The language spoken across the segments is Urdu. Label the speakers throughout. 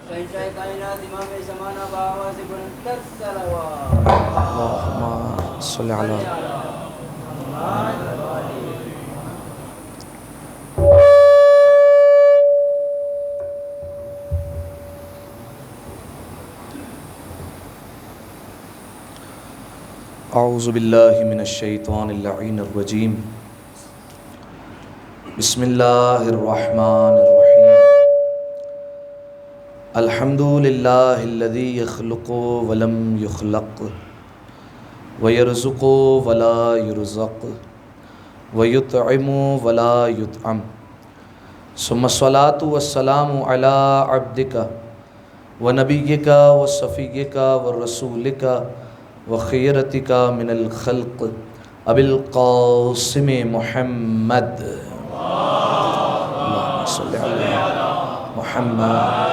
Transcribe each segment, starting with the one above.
Speaker 1: شہنشاہ کائنات امام زمانہ بآواز بلند تر صلوات
Speaker 2: اللہم صلی علی اعوذ باللہ من الشیطان اللعین الرجیم بسم اللہ الرحمن الرحیم الحمد للہ الذی یخلق ولم یخلق ویرزق ولا یرزق ویطعم ولا یطعم ثم الصلاة والسلام علی عبدک ونبیک وصفیک ورسولک وخیرتک من الخلق ابی القاسم محمد اللہم صلی علی محمد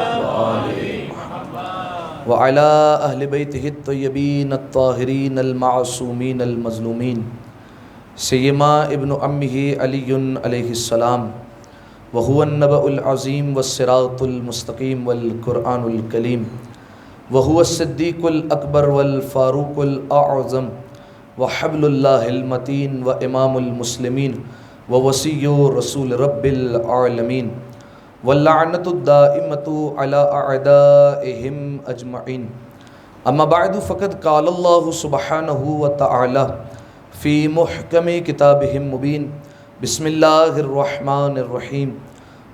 Speaker 2: وعلی اہل بیتہ الطیبین الطاہرین المعصومین المظلومین سیما ابن امہ علی علیہ السلام وهو النبأ العظیم والصراط المستقیم والقرآن الکلیم وهو الصدیق الاکبر والفاروق الاعظم وحبل اللہ المتین وامام المسلمین ووصی رسول رب العالمین واللعنۃ الدائمۃ علی اعدائہم اجمعین اما بعد فقد قال اللہ سبحانہ وتعالی فی محکم کتابہ المبین بسم اللہ الرحمن الرحیم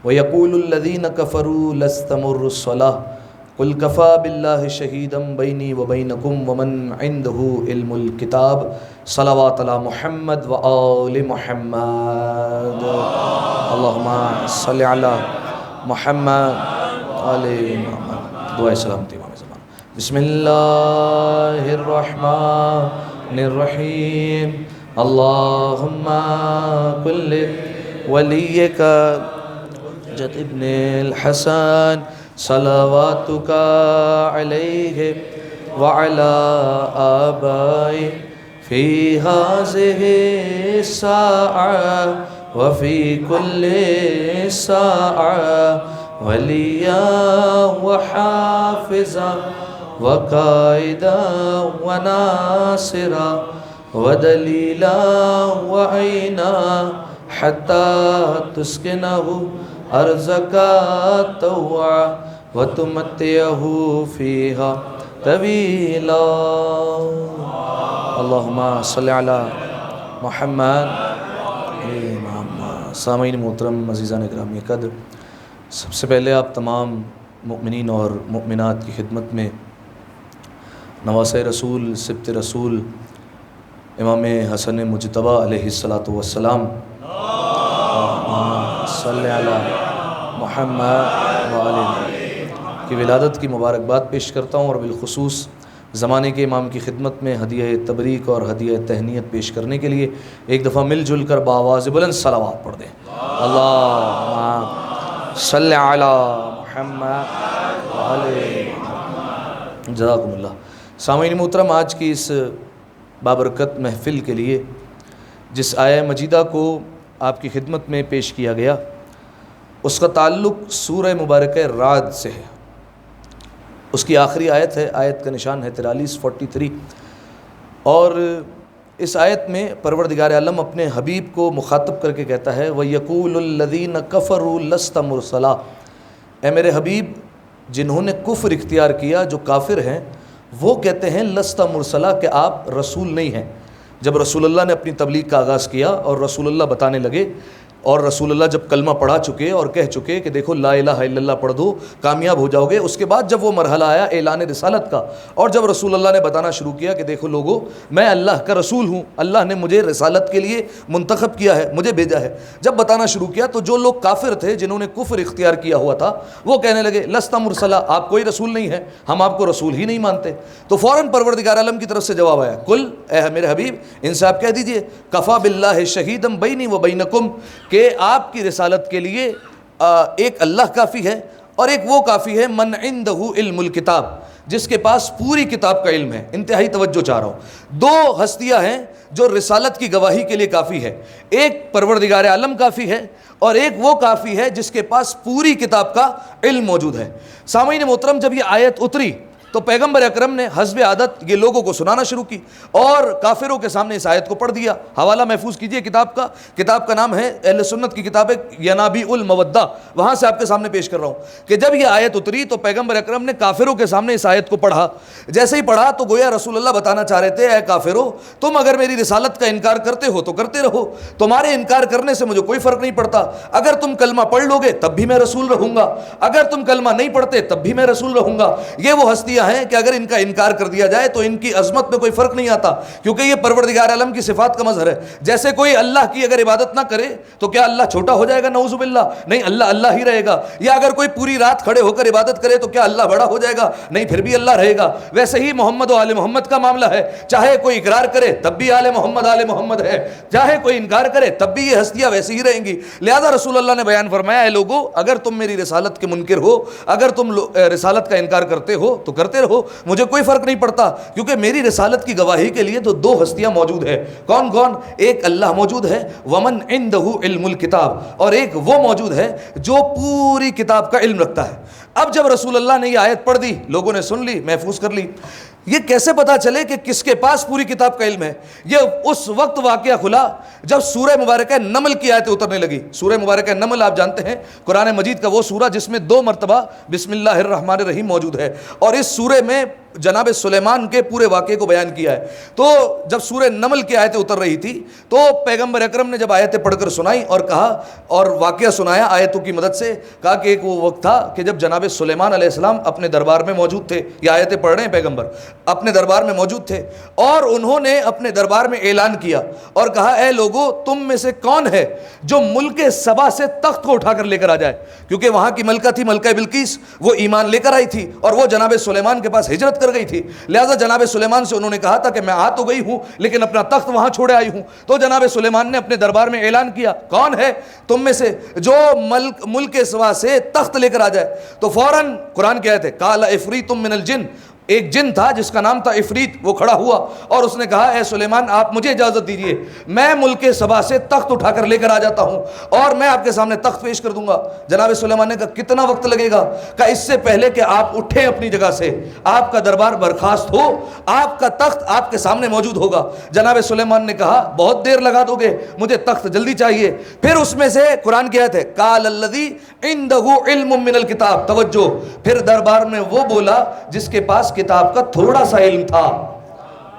Speaker 2: ویقول الذین کفروا لستمر الصلاة قل کفا باللہ شہیدا بینی وبینکم ومن عنده علم الکتاب صلوات علی محمد وآل محمد اللہم صلی علی محمد آل محمد دعائے سلامتی امام زمان بسم اللہ الرحمن الرحیم اللہم کل ولیک جد ابن الحسن صلواتک علیہ وعلا آبائی فی ہذہ الساعہ وفی کل ساعہ ولیا وحافظا وقائدا وناصرا ودلیلا وعینا حتی تسکنہ ارضک طوعا وتمتعہ فیہا طویلا اللہم صلی علی محمد سامعین محترم عزیزان اکرامی قدر، سب سے پہلے آپ تمام مؤمنین اور مؤمنات کی خدمت میں نواسۂ رسول سبط رسول امام حسن مجتبیٰ علیہ السلام صلی علی محمد وآلہ کی ولادت کی مبارکباد پیش کرتا ہوں، اور بالخصوص زمانے کے امام کی خدمت میں ہدیہ تبریک اور ہدیہ تہنیت پیش کرنے کے لیے ایک دفعہ مل جل کر بآواز بلند صلوات پڑھ دیں۔ اللہم صلی علی محمد وآلہ محمد۔ جزاکم اللہ۔ سامعین محترم، آج کی اس بابرکت محفل کے لیے جس آیہ مجیدہ کو آپ کی خدمت میں پیش کیا گیا، اس کا تعلق سورہ مبارکہ رعد سے ہے۔ اس کی آخری آیت ہے، آیت کا نشان ہے 43 اور اس آیت میں پروردگار عالم اپنے حبیب کو مخاطب کر کے کہتا ہے وَيَقُولُ الَّذِينَ كَفَرُوا لَسْتَ مُرْسَلًا، اے میرے حبیب جنہوں نے کفر اختیار کیا، جو کافر ہیں، وہ کہتے ہیں لست مرسلا، کہ آپ رسول نہیں ہیں۔ جب رسول اللہ نے اپنی تبلیغ کا آغاز کیا اور رسول اللہ بتانے لگے، اور رسول اللہ جب کلمہ پڑھا چکے اور کہہ چکے کہ دیکھو لا الہ الا اللہ پڑھ دو کامیاب ہو جاؤ گے، اس کے بعد جب وہ مرحلہ آیا اعلان رسالت کا، اور جب رسول اللہ نے بتانا شروع کیا کہ دیکھو لوگو میں اللہ کا رسول ہوں، اللہ نے مجھے رسالت کے لیے منتخب کیا ہے، مجھے بھیجا ہے، جب بتانا شروع کیا تو جو لوگ کافر تھے جنہوں نے کفر اختیار کیا ہوا تھا وہ کہنے لگے لست مرسلا، آپ کوئی رسول نہیں ہے، ہم آپ کو رسول ہی نہیں مانتے۔ تو فوراً پروردگار عالم کی طرف سے جواب آیا کل، اے میرے حبیب ان سے آپ کہہ دیجئے کفا باللہ شہیدم بینی و بینکم، کہ آپ کی رسالت کے لیے ایک اللہ کافی ہے اور ایک وہ کافی ہے من عنده علم الکتاب، جس کے پاس پوری کتاب کا علم ہے. انتہائی توجہ چاہ رہا ہوں. دو ہستیاں ہیں جو رسالت کی گواہی کے لیے کافی ہے. ایک پروردگار عالم کافی ہے اور ایک وہ کافی ہے جس کے پاس پوری کتاب کا علم موجود ہے. سامعین محترم، جب یہ آیت اتری تو پیغمبر اکرم نے حسب عادت یہ لوگوں کو سنانا شروع کی اور کافروں کے سامنے اس آیت کو پڑھ دیا. حوالہ محفوظ کیجئے کتاب کا نام ہے اہل سنت کی کتاب ہے ینابیع المودہ، وہاں سے آپ کے سامنے پیش کر رہا ہوں کہ جب یہ آیت اتری تو پیغمبر اکرم نے کافروں کے سامنے اس آیت کو پڑھا. جیسے ہی پڑھا تو گویا رسول اللہ بتانا چاہ رہے تھے، اے کافروں، تم اگر میری رسالت کا انکار کرتے ہو تو کرتے رہو، تمہارے انکار کرنے سے مجھے کوئی فرق نہیں پڑتا. اگر تم کلمہ پڑھ لو گے تب بھی میں رسول رہوں گا، اگر تم کلمہ نہیں پڑھتے تب بھی میں رسول رہوں گا. یہ وہ ہستی ہیں کہ اگر ان کا انکار کر دیا جائے تو ان کی عظمت میں کوئی فرق نہیں آتا، کیونکہ یہ پروردگار عالم کی صفات کا مظہر ہے. جیسے کوئی اللہ کی اگر عبادت نہ کرے تو کیا اللہ چھوٹا ہو جائے گا؟ نعوذ باللہ، نہیں، اللہ اللہ ہی رہے گا. یا اگر کوئی پوری رات کھڑے ہو کر عبادت کرے تو کیا اللہ بڑا ہو جائے گا؟ نہیں، پھر بھی اللہ رہے گا. ویسے ہی محمد و آل محمد کا معاملہ ہے، چاہے کوئی اقرار کرے تب بھی آل محمد ہے، چاہے کوئی انکار کرے تب بھی یہ ہستیاں ویسے ہی رہیں گی. لہذا رسول اللہ نے بیان فرمایا، اے لوگو، اگر تم میری رسالت کے منکر ہو، اگر تم رسالت کا انکار کرتے ہو تو کرتے رہو، مجھے کوئی فرق نہیں پڑتا، کیونکہ میری رسالت کی گواہی کے لیے تو دو ہستیاں موجود ہیں. کون کون؟ ایک اللہ موجود ہے، ومن عنده علم الکتاب، اور ایک وہ موجود ہے جو پوری کتاب کا علم رکھتا ہے. اب جب رسول اللہ نے یہ آیت پڑھ دی، لوگوں نے سن لی، محفوظ کر لی. یہ کیسے پتا چلے کہ کس کے پاس پوری کتاب کا علم ہے؟ یہ اس وقت واقعہ کھلا جب سورہ مبارکہ نمل کی آیتیں اترنے لگی. سورہ مبارکہ نمل آپ جانتے ہیں قرآن مجید کا وہ سورہ جس میں 2 مرتبہ بسم اللہ الرحمن الرحیم موجود ہے، اور اس سورہ میں جناب سلیمان کے پورے واقعے کو بیان کیا ہے. تو جب سورہ نمل کی آیتیں اتر رہی تھی تو پیغمبر اکرم نے جب آیتیں پڑھ کر سنائی اور کہا اور واقعہ سنایا آیتوں کی مدد سے، کہا کہ ایک وہ وقت تھا کہ جب جناب سلیمان علیہ السلام اپنے دربار میں موجود تھے. یہ آیتیں پڑھ رہے ہیں، پیغمبر اپنے دربار میں موجود تھے اور انہوں نے اپنے دربار میں اعلان کیا اور کہا، اے لوگو، تم میں سے کون ہے جو ملک سبا سے تخت کو اٹھا کر لے کر آ جائے؟ کیونکہ وہاں کی ملکہ تھی ملکہ بلقیس، وہ ایمان لے کر آئی تھی اور وہ جناب سلیمان کے پاس ہجرت کر گئی تھی. لہذا جناب سلیمان سے انہوں نے کہا تھا کہ میں آ تو گئی ہوں لیکن اپنا تخت وہاں چھوڑے آئی ہوں. تو جناب سلیمان نے اپنے دربار میں اعلان کیا، کون ہے تم میں سے جو ملک سوا سے تخت لے کر آ جائے؟ تو فوراً قرآن کی آیت ہے، قال عفریت من الجن، ایک جن تھا جس کا نام تھا عفریت، وہ کھڑا ہوا اور اس نے کہا، اے سلیمان، آپ مجھے اجازت دیجئے، میں ملک سبا سے تخت اٹھا کر لے کر آ جاتا ہوں اور میں آپ کے سامنے تخت پیش کر دوں گا. جناب سلیمان نے کہا، کتنا وقت لگے گا؟ کہا، اس سے پہلے کہ آپ اٹھیں اپنی جگہ سے، آپ کا دربار برخاست ہو، آپ کا تخت آپ کے سامنے موجود ہوگا. جناب سلیمان نے کہا، بہت دیر لگا دو گے، مجھے تخت جلدی چاہیے. پھر اس میں سے قرآن کی آیت ہے، قال الذی عنده علم من الکتاب، توجہ، پھر دربار میں وہ بولا جس کے پاس کتاب کا تھوڑا سا علم تھا.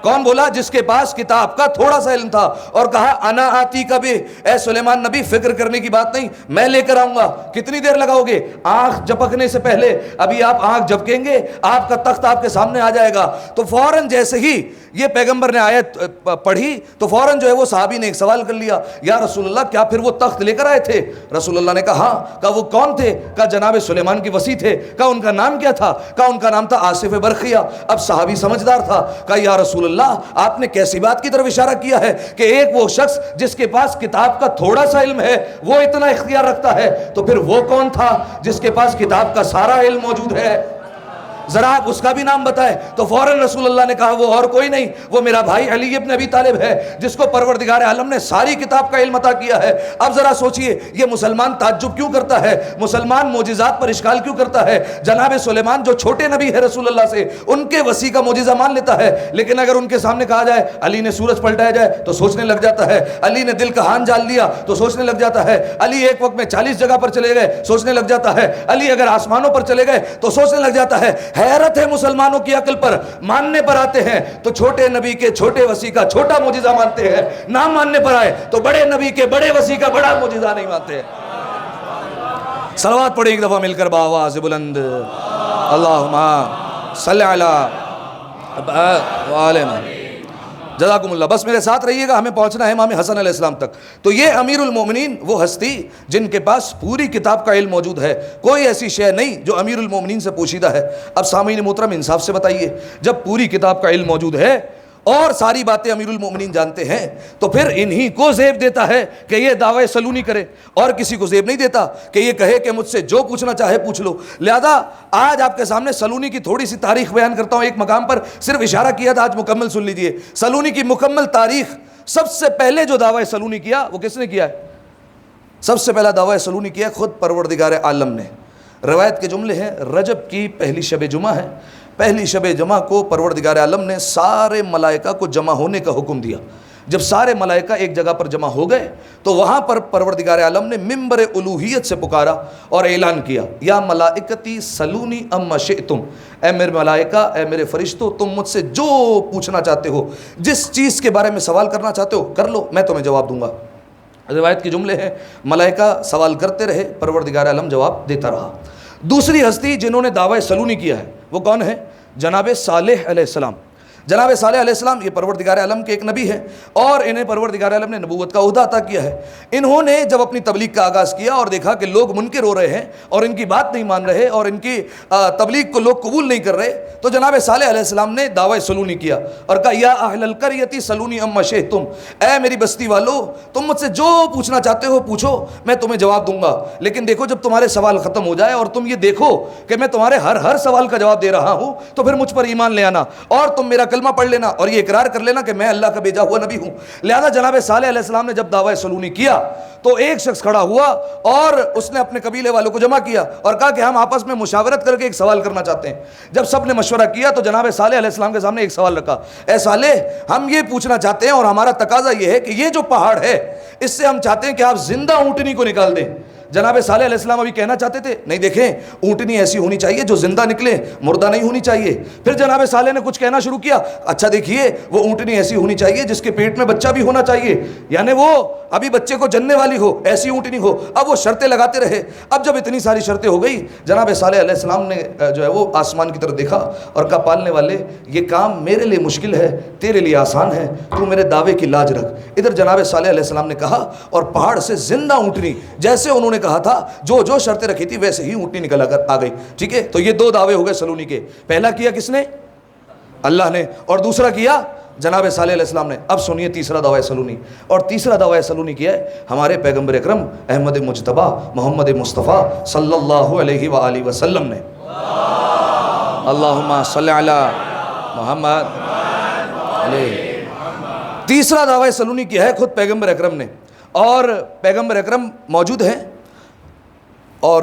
Speaker 2: کون بولا؟ جس کے پاس کتاب کا تھوڑا سا علم تھا، اور کہا، انا آتی کبھی، اے سلیمان نبی، فکر کرنے کی بات نہیں، میں لے کر آؤں گا. کتنی دیر لگاؤ گے؟ آنکھ جھپکنے سے پہلے، ابھی آپ آنکھ جھپکیں گے، آپ کا تخت آپ کے سامنے آ جائے گا. تو فوراً جیسے ہی یہ پیغمبر نے آیت پڑھی تو فوراً جو ہے وہ صحابی نے ایک سوال کر لیا، یا رسول اللہ، کیا پھر وہ تخت لے کر آئے تھے؟ رسول اللہ نے کہا، ہاں. کہا، وہ کون تھے؟ کہا، جناب سلیمان کی وصی تھے. کہا، ان کا نام کیا تھا؟ کہا، ان کا نام تھا آصف برقیہ. اب صحابی سمجھدار تھا، کہا، یا رسول اللہ، آپ نے کیسی بات کی طرف اشارہ کیا ہے کہ ایک وہ شخص جس کے پاس کتاب کا تھوڑا سا علم ہے وہ اتنا اختیار رکھتا ہے، تو پھر وہ کون تھا جس کے پاس کتاب کا سارا علم موجود ہے؟ ذرا آپ اس کا بھی نام بتائیں. تو فوراً رسول اللہ نے کہا، وہ اور کوئی نہیں، وہ میرا بھائی علی ابن ابی طالب ہے، جس کو پروردگار عالم نے ساری کتاب کا علم عطا کیا ہے. اب ذرا سوچئے، یہ مسلمان تعجب کیوں کرتا ہے؟ مسلمان معجزات پر اشکال کیوں کرتا ہے؟ جناب سلیمان جو چھوٹے نبی ہے رسول اللہ سے، ان کے وصی کا معجزہ مان لیتا ہے، لیکن اگر ان کے سامنے کہا جائے علی نے سورج پلٹایا جائے تو سوچنے لگ جاتا ہے، علی نے دل کا ہان جال لیا تو سوچنے لگ جاتا ہے، علی ایک وقت میں 40 جگہ پر چلے گئے سوچنے لگ جاتا ہے، علی اگر آسمانوں پر چلے گئے تو سوچنے لگ جاتا ہے. حیرت ہے مسلمانوں کی عقل پر، ماننے پر آتے ہیں تو چھوٹے نبی کے چھوٹے وصی کا چھوٹا معجزہ مانتے ہیں، نہ ماننے پر آئے تو بڑے نبی کے بڑے وصی کا بڑا معجزہ نہیں مانتے ہیں. صلوات پڑھیں ایک دفعہ مل کر بآواز بلند، اللہم صلی علی وآلہ محمد. جزاکم اللہ. بس میرے ساتھ رہیے گا، ہمیں پہنچنا ہے امام حسن علیہ السلام تک. تو یہ امیر المومنین وہ ہستی جن کے پاس پوری کتاب کا علم موجود ہے، کوئی ایسی شے نہیں جو امیر المومنین سے پوشیدہ ہے. اب سامعین محترم انصاف سے بتائیے، جب پوری کتاب کا علم موجود ہے اور ساری باتیں امیر المومنین جانتے ہیں، تو پھر انہی کو زیب دیتا ہے کہ یہ دعوی سلونی کرے، اور کسی کو زیب نہیں دیتا کہ یہ کہے کہ مجھ سے جو پوچھنا چاہے پوچھ لو۔ لہذا آج آپ کے سامنے سلونی کی تھوڑی سی تاریخ بیان کرتا ہوں، ایک مقام پر صرف اشارہ کیا تھا، آج مکمل سن لیجئے۔ سلونی کی مکمل تاریخ، سب سے پہلے جو دعوی سلونی کیا وہ کس نے کیا ہے؟ سب سے پہلا دعوی سلونی کیا خود پروردگار عالم نے۔ روایت کے جملے ہیں، رجب کی پہلی شب جمعہ ہے، پہلی شب جمعہ کو پروردگار عالم نے سارے ملائکہ کو جمع ہونے کا حکم دیا۔ جب سارے ملائکہ ایک جگہ پر جمع ہو گئے تو وہاں پر پروردگار عالم نے ممبر الوہیت سے پکارا اور اعلان کیا، یا ملائکتی سلونی اما شئتم، اے میرے ملائکہ، اے میرے فرشتوں، تم مجھ سے جو پوچھنا چاہتے ہو، جس چیز کے بارے میں سوال کرنا چاہتے ہو کر لو، میں تمہیں جواب دوں گا۔ روایت کے جملے ہیں، ملائکہ سوال کرتے رہے، پروردگار عالم جواب دیتا رہا۔ دوسری ہستی جنہوں نے دعوی سلونی کیا ہے وہ کون ہے؟ جناب صالح علیہ السلام۔ جناب صالح علیہ السلام یہ پروردگار عالم کے ایک نبی ہیں، اور انہیں پروردگار عالم نے نبوت کا عہدہ عطا کیا ہے۔ انہوں نے جب اپنی تبلیغ کا آغاز کیا اور دیکھا کہ لوگ منکر ہو رہے ہیں اور ان کی بات نہیں مان رہے اور ان کی تبلیغ کو لوگ قبول نہیں کر رہے، تو جناب صالح علیہ السلام نے دعوی سلونی کیا اور کہا، یا اہل القریۃ سلونی اما شئتم، اے میری بستی والو، تم مجھ سے جو پوچھنا چاہتے ہو پوچھو، میں تمہیں جواب دوں گا، لیکن دیکھو جب تمہارے سوال ختم ہو جائے اور تم یہ دیکھو کہ میں تمہارے ہر سوال کا جواب دے رہا ہوں، تو پھر مجھ پر ایمان لے آنا اور تم میرا کلمہ پڑھ لینا اور یہ اقرار کر لینا کہ میں اللہ کا بھیجا ہوا نبی ہوں۔ لہذا جناب صالح علیہ السلام نے جب دعوی سلونی کیا تو ایک شخص کھڑا ہوا اور اس نے اپنے قبیلے والوں کو جمع کیا اور کہا کہ ہم آپس میں مشاورت کر کے ایک سوال کرنا چاہتے ہیں۔ جب سب نے مشورہ کیا تو جناب صالح علیہ السلام کے سامنے ایک سوال رکھا، اے صالح، ہم یہ پوچھنا چاہتے ہیں اور ہمارا تقاضا یہ ہے کہ یہ جو پہاڑ ہے اس سے ہم چاہتے ہیں کہ آپ زندہ اونٹنی کو نکال دیں۔ جناب صالح علیہ السلام ابھی کہنا چاہتے تھے، نہیں دیکھیں، اونٹنی ایسی ہونی چاہیے جو زندہ نکلے، مردہ نہیں ہونی چاہیے۔ پھر جناب صالح نے کچھ کہنا شروع کیا، اچھا دیکھیے، وہ اونٹنی ایسی ہونی چاہیے جس کے پیٹ میں بچہ بھی ہونا چاہیے، یعنی وہ ابھی بچے کو جننے والی ہو، ایسی اونٹنی ہو۔ اب وہ شرطیں لگاتے رہے۔ اب جب اتنی ساری شرطیں ہو گئی، جناب صالح علیہ السلام نے جو ہے وہ آسمان کی طرف دیکھا اور کہا، پالنے والے، یہ کام میرے لیے مشکل ہے، تیرے لیے آسان ہے، تو میرے دعوے کی لاج رکھ۔ ادھر جناب صالح علیہ السلام نے کہا اور پہاڑ سے زندہ اونٹنی، جیسے انہوں نے کہا تھا، جو شرطیں رکھی تھی ویسے ہی اونٹنی نکل کر آ گئی۔ ٹھیک ہے، تو یہ دو دعوے ہو گئے سلونی کے۔ پہلا کیا کس نے؟ اللہ نے، اور دوسرا کیا جناب صالح علیہ السلام نے۔ اب سنیے تیسرا دعوی سلونی، اور تیسرا دعوی سلونی کیا ہے ہمارے پیغمبر اکرم احمد مجتبیٰ محمد مصطفیٰ صلی اللہ علیہ وآلہ وسلم نے۔ اللہم صلی علی محمد علیہ۔ تیسرا دعوی سلونی کیا ہے خود پیغمبر اکرم نے، اور پیغمبر اکرم موجود ہیں، اور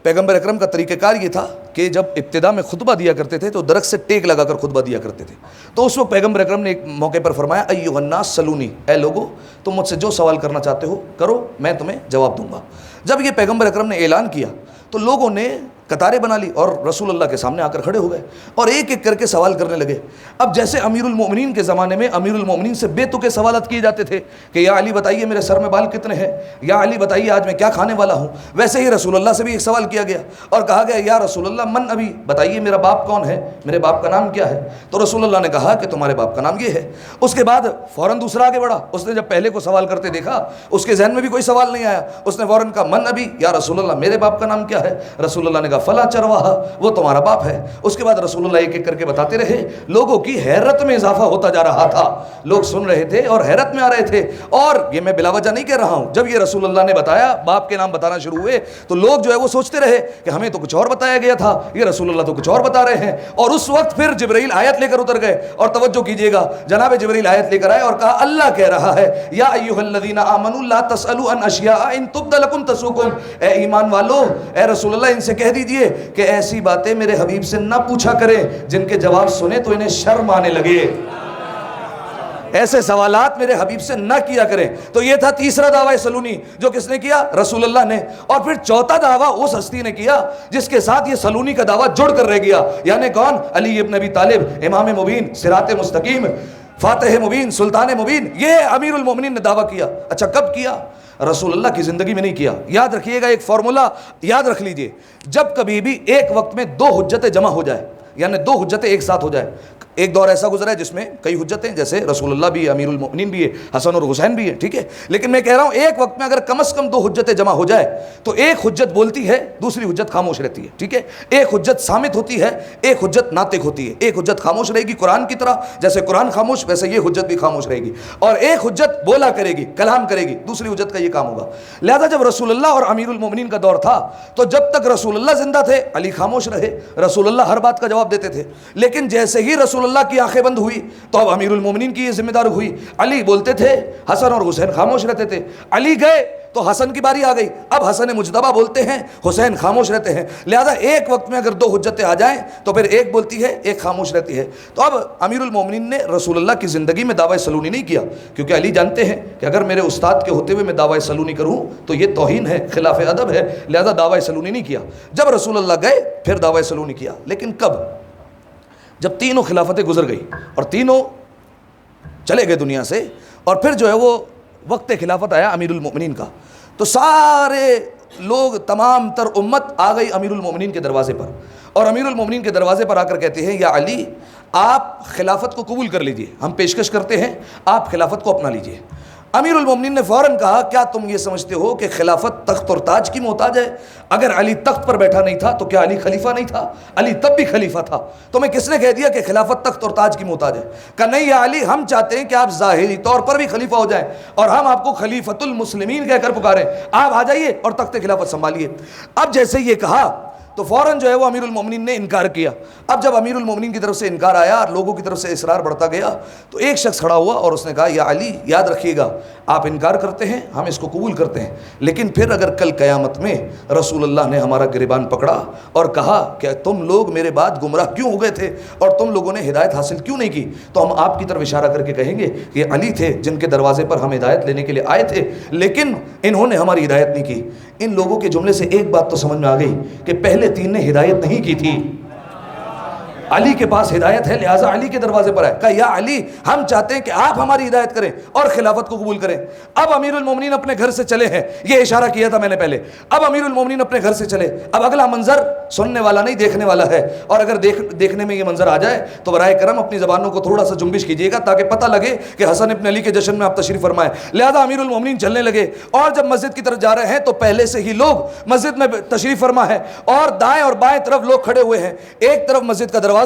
Speaker 2: پیغمبر اکرم کا طریقہ کار یہ تھا کہ جب ابتدا میں خطبہ دیا کرتے تھے تو درخت سے ٹیک لگا کر خطبہ دیا کرتے تھے۔ تو اس وقت پیغمبر اکرم نے ایک موقع پر فرمایا، ایھا الناس سلونی، اے لوگو، تم مجھ سے جو سوال کرنا چاہتے ہو کرو، میں تمہیں جواب دوں گا۔ جب یہ پیغمبر اکرم نے اعلان کیا تو لوگوں نے قطاریں بنا لی اور رسول اللہ کے سامنے آ کر کھڑے ہو گئے اور ایک ایک کر کے سوال کرنے لگے۔ اب جیسے امیر المومنین کے زمانے میں امیر المومنین سے بے تکے سوالات کیے جاتے تھے کہ یا علی بتائیے میرے سر میں بال کتنے ہیں، یا علی بتائیے آج میں کیا کھانے والا ہوں، ویسے ہی رسول اللہ سے بھی ایک سوال کیا گیا اور کہا گیا، یا رسول اللہ من ابی، بتائیے میرا باپ کون ہے، میرے باپ کا نام کیا ہے۔ تو رسول اللہ نے کہا کہ تمہارے باپ کا نام یہ ہے۔ اس کے بعد فوراً دوسرا آگے بڑھا، اس نے جب پہلے کو سوال کرتے دیکھا اس کے ذہن میں بھی کوئی سوال نہیں آیا، اس نے فوراً کہا من ابی، یا رسول اللہ میرے باپ کا نام کیا ہے۔ رسول اللہ نے کہا فلاں چرواہا، وہ تمہارا باپ ہے۔ اس کے بعد رسول اللہ ایک ایک کر کے بتاتے رہے۔ لوگوں کی حیرت میں اضافہ ہوتا جا رہا تھا، لوگ سن رہے تھے اور حیرت میں آ رہے تھے۔ اور یہ میں بلا وجہ نہیں کہہ رہا ہوں، جب یہ رسول اللہ نے بتایا، باپ کے نام بتانا شروع ہوئے تو لوگ جو ہے وہ سوچتے رہے کہ ہمیں تو کچھ اور بتایا گیا تھا، یہ رسول اللہ تو کچھ اور بتا رہے ہیں۔ اور اس وقت پھر جبرائیل آیت لے کر اتر گئے، اور توجہ کیجئے گا، جناب جبرائیل آیت لے کر آئے اور کہا اللہ کہہ رہا ہے، یا ایھا الذین آمنوا لا تسألوا عن اشیاء ان تبد لکم تسؤکم، اے ایمان والو، اے رسول اللہ ان سے کہہ دیجئے کہ ایسی باتیں میرے حبیب سے نہ پوچھا کریں جن کے جواب سنے تو انہیں شرم آنے لگے، ایسے سوالات میرے حبیب سے نہ کیا کریں۔ تو یہ تھا تیسرا دعوی سلونی جو کس نے کیا؟ رسول اللہ نے۔ اور پھر چوتھا دعویٰ اس ہستی نے کیا جس کے ساتھ یہ سلونی کا دعویٰ جڑ کر رہ گیا، یعنی کون؟ علی ابن ابی طالب، امام مبین، صراط مستقیم، فاتح مبین، سلطان مبین۔ یہ امیر المومنین نے دعویٰ کیا۔ اچھا کب کیا؟ رسول اللہ کی زندگی میں نہیں کیا۔ یاد رکھیے گا، ایک فارمولا یاد رکھ لیجئے، جب کبھی بھی ایک وقت میں دو حجتیں جمع ہو جائے، یعنی دو حجتیں ایک ساتھ ہو جائے، ایک دور ایسا گزرا ہے جس میں کئی حجتیں، جیسے رسول اللہ بھی ہے، امیر المؤمنین بھی ہے، حسن اور حسین بھی ہے، ٹھیک ہے، لیکن میں کہہ رہا ہوں ایک وقت میں اگر کم از کم 2 حجتیں جمع ہو جائے تو ایک حجت بولتی ہے، دوسری حجت خاموش رہتی ہے، ٹھیک ہے، ایک حجت صامت ہوتی ہے، ایک حجت ناطق ہوتی ہے، ایک حجت خاموش رہے گی قرآن کی طرح، جیسے قرآن خاموش ویسے یہ حجت بھی خاموش رہے گی، اور ایک حجت بولا کرے گی، کلام کرے گی، دوسری حجت کا یہ کام ہوگا۔ لہذا جب رسول اللہ اور امیر المؤمنین کا دور تھا تو جب تک رسول اللہ زندہ تھے علی خاموش رہے، رسول اللہ ہر بات کا جواب دیتے تھے، لیکن جیسے ہی رسول اللہ کی آنکھیں بند ہوئی تو اب امیر المومنین کی یہ ذمہ داری ہوئی، علی بولتے تھے، حسن اور حسین خاموش رہتے تھے، علی گئے تو حسن کی باری آ گئی، اب حسن مجتبیٰ بولتے ہیں، حسین خاموش رہتے ہیں، لہذا ایک وقت میں اگر 2 حجتیں آ جائیں تو پھر ایک بولتی ہے ایک خاموش رہتی ہے۔ تو اب امیر المومنین نے رسول اللہ کی زندگی میں دعویٰ سلونی نہیں کیا، کیونکہ علی جانتے ہیں کہ اگر میرے استاد کے ہوتے ہوئے میں دعویٰ سلونی کروں تو یہ توہین ہے، خلاف ادب ہے، لہذا دعویٰ سلونی نہیں کیا۔ جب رسول اللہ گئے پھر دعویٰ سلونی کیا، لیکن کب؟ جب تینوں خلافتیں گزر گئی اور تینوں چلے گئے دنیا سے، اور پھر جو ہے وہ وقت خلافت آیا امیر المؤمنین کا، تو سارے لوگ، تمام تر امت آ گئی امیر المؤمنین کے دروازے پر، اور امیر المؤمنین کے دروازے پر آ کر کہتے ہیں یا علی آپ خلافت کو قبول کر لیجئے، ہم پیشکش کرتے ہیں آپ خلافت کو اپنا لیجئے۔ امیر المؤمنین نے فوراً کہا کیا تم یہ سمجھتے ہو کہ خلافت تخت اور تاج کی محتاج ہے؟ اگر علی تخت پر بیٹھا نہیں تھا تو کیا علی خلیفہ نہیں تھا؟ علی تب بھی خلیفہ تھا، تمہیں کس نے کہہ دیا کہ خلافت تخت اور تاج کی محتاج ہے؟ کہا نہیں یا علی، ہم چاہتے ہیں کہ آپ ظاہری طور پر بھی خلیفہ ہو جائیں اور ہم آپ کو خلیفۃ المسلمین کہہ کر پکاریں، آپ آ جائیے اور تخت خلافت سنبھالیے۔ اب جیسے یہ کہا تو فوراً جو ہے وہ امیر المومنین نے انکار کیا۔ اب جب امیر المومنین کی طرف سے انکار آیا اور لوگوں کی طرف سے اصرار بڑھتا گیا تو ایک شخص کھڑا ہوا اور اس نے کہا یا علی یاد رکھیے گا، آپ انکار کرتے ہیں، ہم اس کو قبول کرتے ہیں، لیکن پھر اگر کل قیامت میں رسول اللہ نے ہمارا گریبان پکڑا اور کہا کہ تم لوگ میرے بعد گمراہ کیوں ہو گئے تھے اور تم لوگوں نے ہدایت حاصل کیوں نہیں کی، تو ہم آپ کی طرف اشارہ کر کے کہیں گے کہ یہ علی تھے جن کے دروازے پر ہم ہدایت لینے کے لیے آئے تھے، لیکن انہوں نے ہماری ہدایت نہیں کی۔ ان لوگوں کے جملے سے ایک بات تو سمجھ میں آ گئی کہ پہلے 3 نے ہدایت نہیں کی تھی، علی کے پاس ہدایت ہے، لہٰذا علی کے دروازے پر ہے۔ کہا یا علی ہم چاہتے ہیں کہ آپ ہماری ہدایت کریں اور خلافت کو قبول کریں۔ اب امیر المومنین اپنے گھر سے چلے ہیں، یہ اشارہ کیا تھا میں نے پہلے، اب امیر المومنین اپنے گھر سے چلے، اب اگلا منظر سننے والا نہیں دیکھنے والا ہے، اور اگر دیکھنے میں یہ منظر آ جائے تو برائے کرم اپنی زبانوں کو تھوڑا سا جنبش کیجیے گا تاکہ پتہ لگے کہ حسن ابن علی کے جشن میں آپ تشریف فرمائیں۔ لہذا امیر المومنین چلنے لگے اور جب مسجد کی طرف جا رہے ہیں تو پہلے سے ہی لوگ مسجد میں تشریف فرما ہے اور دائیں اور بائیں طرف لوگ کھڑے ہوئے ہیں، ایک طرف مسجد کا دروازہ،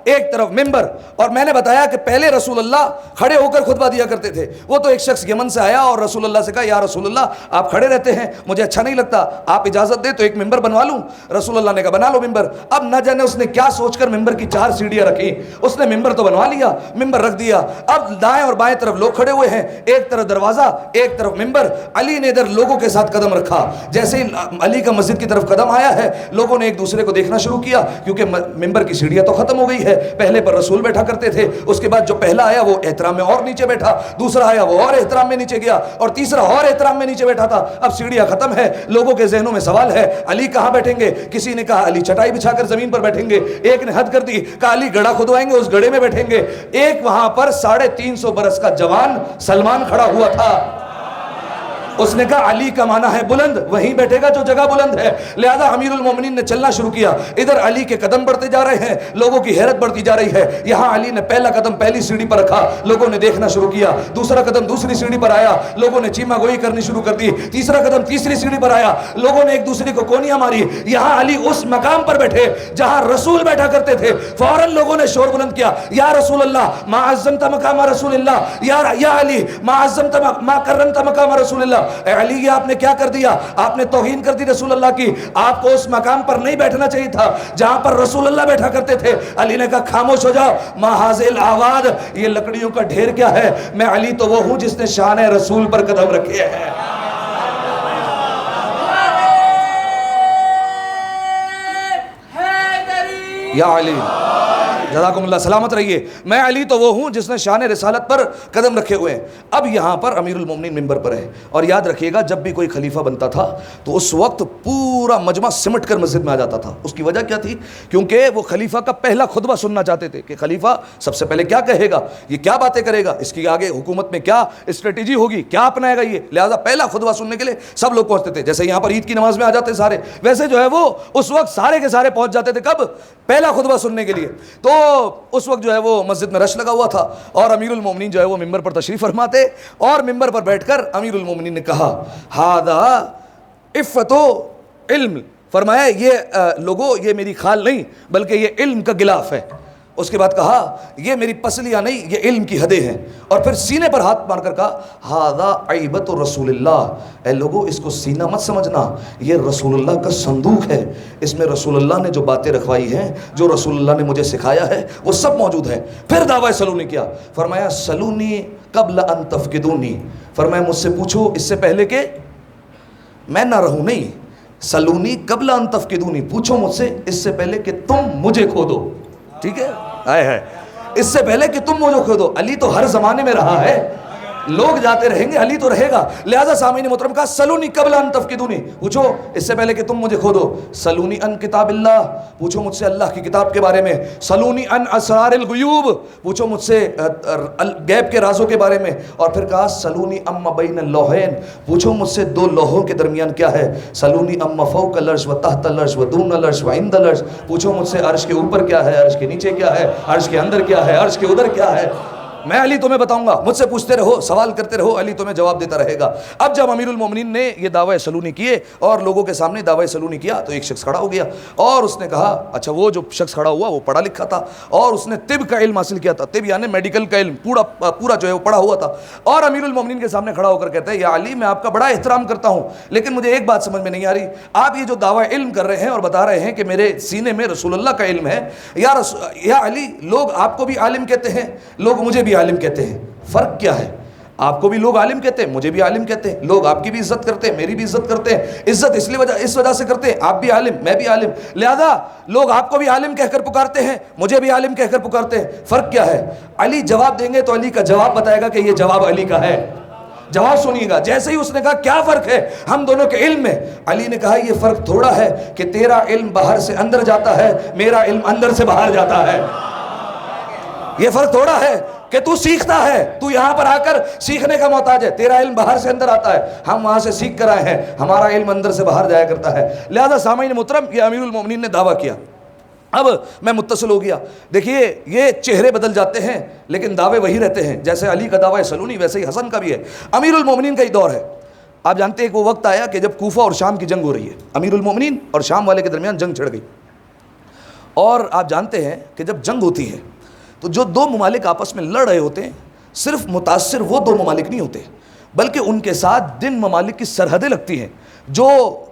Speaker 2: ایک طرف ممبر۔ اور میں نے بتایا کہ پہلے رسول اللہ کھڑے ہو کر خطبہ دیا کرتے تھے، وہ تو ایک شخص یمن سے آیا اور رسول اللہ سے کہا یا رسول اللہ آپ کھڑے رہتے ہیں، مجھے اچھا نہیں لگتا، آپ اجازت دیں تو ایک ممبر بنوا لوں۔ رسول اللہ نے کہا بنا لو ممبر۔ اب نہ جانے اس نے کیا سوچ کر ممبر کی 4 سیڑھیاں رکھی، اس نے ممبر تو بنوا لیا، ممبر رکھ دیا، اب دائیں اور بائیں طرف لوگ کھڑے ہوئے ہیں، ایک طرف دروازہ ایک طرف ممبر۔ علی نے ادھر لوگوں کے ساتھ قدم رکھا، جیسے ہی علی کا مسجد کی طرف قدم آیا ہے لوگوں نے ایک دوسرے کو دیکھنا شروع کیا، کیونکہ ممبر کی سیڑھیاں تو ختم ہو گئی ہے، پہلے پر رسول بیٹھا کرتے تھے، اس کے بعد جو پہلا آیا وہ احترام میں اور نیچے بیٹھا، دوسرا آیا وہ اور احترام میں نیچے گیا، اور تیسرا اور احترام میں نیچے بیٹھا تھا۔ اب سیڑھیاں ختم ہے، لوگوں کے ذہنوں میں سوال ہے علی کہاں بیٹھیں گے؟ کسی نے کہا علی چٹائی بچھا کر زمین پر بیٹھیں گے، ایک نے حد کر دی کہا علی گڑھا کھدوائیں گے اس گڑھے میں بیٹھیں گے، ایک وہاں پر 350 برس کا جوان سلمان کھڑا ہوا تھا، اس نے کہا علی کا معنی ہے بلند، وہیں بیٹھے گا جو جگہ بلند ہے۔ لہذا امیر المومنین نے چلنا شروع کیا، ادھر علی کے قدم بڑھتے جا رہے ہیں، لوگوں کی حیرت بڑھتی جا رہی ہے۔ یہاں علی نے پہلا قدم پہلی سیڑھی پر رکھا، لوگوں نے دیکھنا شروع کیا، دوسرا قدم دوسری سیڑھی پر آیا، لوگوں نے چیما گوئی کرنی شروع کر دی، تیسرا قدم تیسری سیڑھی پر آیا، لوگوں نے ایک دوسرے کو کونیاں ماری۔ یہاں علی اس مقام پر بیٹھے جہاں رسول بیٹھا کرتے تھے، فوراً لوگوں نے شور بلند کیا یا رسول اللہ ما عظمت مقام رسول اللہ، یا علی ما عظمت ما کرمت مقام رسول اللہ، اے علی آپ نے کیا کر دیا، آپ نے توہین کر دی رسول اللہ کی، آپ کو اس مقام پر نہیں بیٹھنا چاہیے تھا جہاں پر رسول اللہ بیٹھا کرتے تھے۔ علی نے کہا خاموش ہو جاؤ، ما حاذل آواد، یہ لکڑیوں کا ڈھیر کیا ہے، میں علی تو وہ ہوں جس نے شان رسول پر قدم رکھے ہیں۔ یا علی جزاکم اللہ، سلامت رہیے، میں علی تو وہ ہوں جس نے شان رسالت پر قدم رکھے ہوئے ہیں۔ اب یہاں پر امیر المومنین ممبر پر ہے، اور یاد رکھیے گا جب بھی کوئی خلیفہ بنتا تھا تو اس وقت پورا مجمع سمٹ کر مسجد میں آ جاتا تھا۔ اس کی وجہ کیا تھی؟ کیونکہ وہ خلیفہ کا پہلا خطبہ سننا چاہتے تھے کہ خلیفہ سب سے پہلے کیا کہے گا، یہ کیا باتیں کرے گا، اس کی آگے حکومت میں کیا اسٹریٹجی ہوگی، کیا اپنائے گا یہ۔ لہٰذا پہلا خطبہ سننے کے لیے سب لوگ پہنچتے تھے، جیسے یہاں پر عید کی نماز میں آ جاتے سارے، ویسے جو ہے وہ اس وقت سارے کے سارے پہنچ جاتے تھے۔ کب؟ پہلا خطبہ سننے کے لیے۔ تو اس وقت جو ہے وہ مسجد میں رش لگا ہوا تھا اور امیر المومنین جو ہے وہ ممبر پر تشریف فرماتے اور ممبر پر بیٹھ کر امیر المومنین نے کہا ہاذا عفت و علم، فرمایا یہ لوگو یہ میری خال نہیں بلکہ یہ علم کا غلاف ہے. اس کے بعد کہا یہ میری پسلیاں نہیں یہ علم کی حدیں ہیں، اور پھر سینے پر ہاتھ مار کر کہا ہاذا عیبۃ رسول اللہ، اے لوگو اس کو سینہ مت سمجھنا، یہ رسول اللہ کا صندوق ہے، اس میں رسول اللہ نے جو باتیں رکھوائی ہیں، جو رسول اللہ نے مجھے سکھایا ہے وہ سب موجود ہے. پھر دعویٰ سلونی کیا، فرمایا سلونی قبل ان تفقدونی، فرمایا مجھ سے پوچھو اس سے پہلے کہ میں نہ رہوں، نہیں، سلونی قبل ان تفقدونی، پوچھو مجھ سے اس سے پہلے کہ تم مجھے کھو دو. ٹھیک ہے، آئے ہے اس سے پہلے کہ تم مجھے کھو دو. علی تو ہر زمانے میں رہا ہے، لوگ جاتے رہیں گے، علی تو رہے گا. لہذا سامعین محترم کہا سلونی قبل ان تفقدونی، پوچھو اس سے پہلے کہ تم مجھے کھو دو. سلونی ان کتاب اللہ، پوچھو مجھ سے اللہ کی کتاب کے بارے میں. سلونی ان اسرار الغیوب، پوچھو مجھ سے غیب کے رازوں کے بارے میں. اور پھر کہا سلونی ام بین اللوحین، پوچھو مجھ سے دو لوحوں کے درمیان کیا ہے. سلونی ام فوق العرش و تحت العرش و دون العرش و عند العرش، پوچھو مجھ سے عرش کے اوپر کیا ہے، عرش کے نیچے کیا ہے، عرش کے اندر کیا ہے، عرش کے ادھر کیا ہے. میں علی تمہیں بتاؤں گا، مجھ سے پوچھتے رہو، سوال کرتے رہو، علی تمہیں جواب دیتا رہے گا. اب جب امیر المومنین نے یہ دعوی سلونی کیے اور لوگوں کے سامنے دعوی سلونی کیا تو ایک شخص کھڑا ہو گیا اور اس نے کہا، اچھا وہ جو شخص کھڑا ہوا وہ پڑھا لکھا تھا اور اس نے طب کا علم حاصل کیا تھا، طب یعنی میڈیکل کا علم پورا جو ہے وہ پڑھا ہوا تھا. اور امیر المومنین کے سامنے کھڑا ہو کر کہتا ہے یا علی میں آپ کا بڑا احترام کرتا ہوں لیکن مجھے ایک بات سمجھ میں نہیں آ رہی، آپ یہ جو دعوی علم کر رہے ہیں اور بتا رہے ہیں کہ میرے سینے میں رسول اللہ کا علم ہے، یا علی لوگ آپ کو بھی عالم کہتے ہیں، لوگ مجھے بھی عالم کہتے ہیں، فرق کیا ہے؟ آپ کو بھی لوگ عالم کہتے ہیں، مجھے بھی عالم کہتے ہیں، لوگ آپ کی بھی عزت کرتے ہیں، میری بھی عزت کرتے ہیں. عزت اس وجہ سے کرتے ہیں آپ بھی عالم میں بھی عالم، لہذا لوگ آپ کو بھی عالم کہہ کر پکارتے ہیں، مجھے بھی عالم کہہ کر پکارتے ہیں، فرق کیا ہے؟ علی جواب دیں گے تو علی کا جواب بتائے گا کہ یہ جواب علی کا ہے. جواب سنیے گا. جیسے ہی اس نے کہا کیا فرق ہے ہم دونوں کے علم میں، علی نے کہا یہ فرق تھوڑا ہے کہ تیرا علم باہر سے اندر جاتا ہے، میرا علم اندر سے باہر جاتا ہے. یہ فرق تھوڑا ہے کہ تو سیکھتا ہے، تو یہاں پر آ کر سیکھنے کا محتاج ہے، تیرا علم باہر سے اندر آتا ہے، ہم وہاں سے سیکھ کر آئے ہیں، ہمارا علم اندر سے باہر جایا کرتا ہے. لہذا سامعین محترم یہ امیر المومنین نے دعویٰ کیا. اب میں متصل ہو گیا. دیکھیے یہ چہرے بدل جاتے ہیں لیکن دعوے وہی رہتے ہیں، جیسے علی کا دعویٰ سلونی ویسے ہی حسن کا بھی ہے. امیر المومنین کا ہی دور ہے. آپ جانتے ہیں کہ وہ وقت آیا کہ جب کوفہ اور شام کی جنگ ہو رہی ہے، امیر المومنین اور شام والے کے درمیان جنگ چھڑ گئی. اور آپ جانتے ہیں کہ جب جنگ ہوتی ہے تو جو دو ممالک آپس میں لڑ رہے ہوتے ہیں، صرف متاثر وہ دو ممالک نہیں ہوتے بلکہ ان کے ساتھ جن ممالک کی سرحدیں لگتی ہیں، جو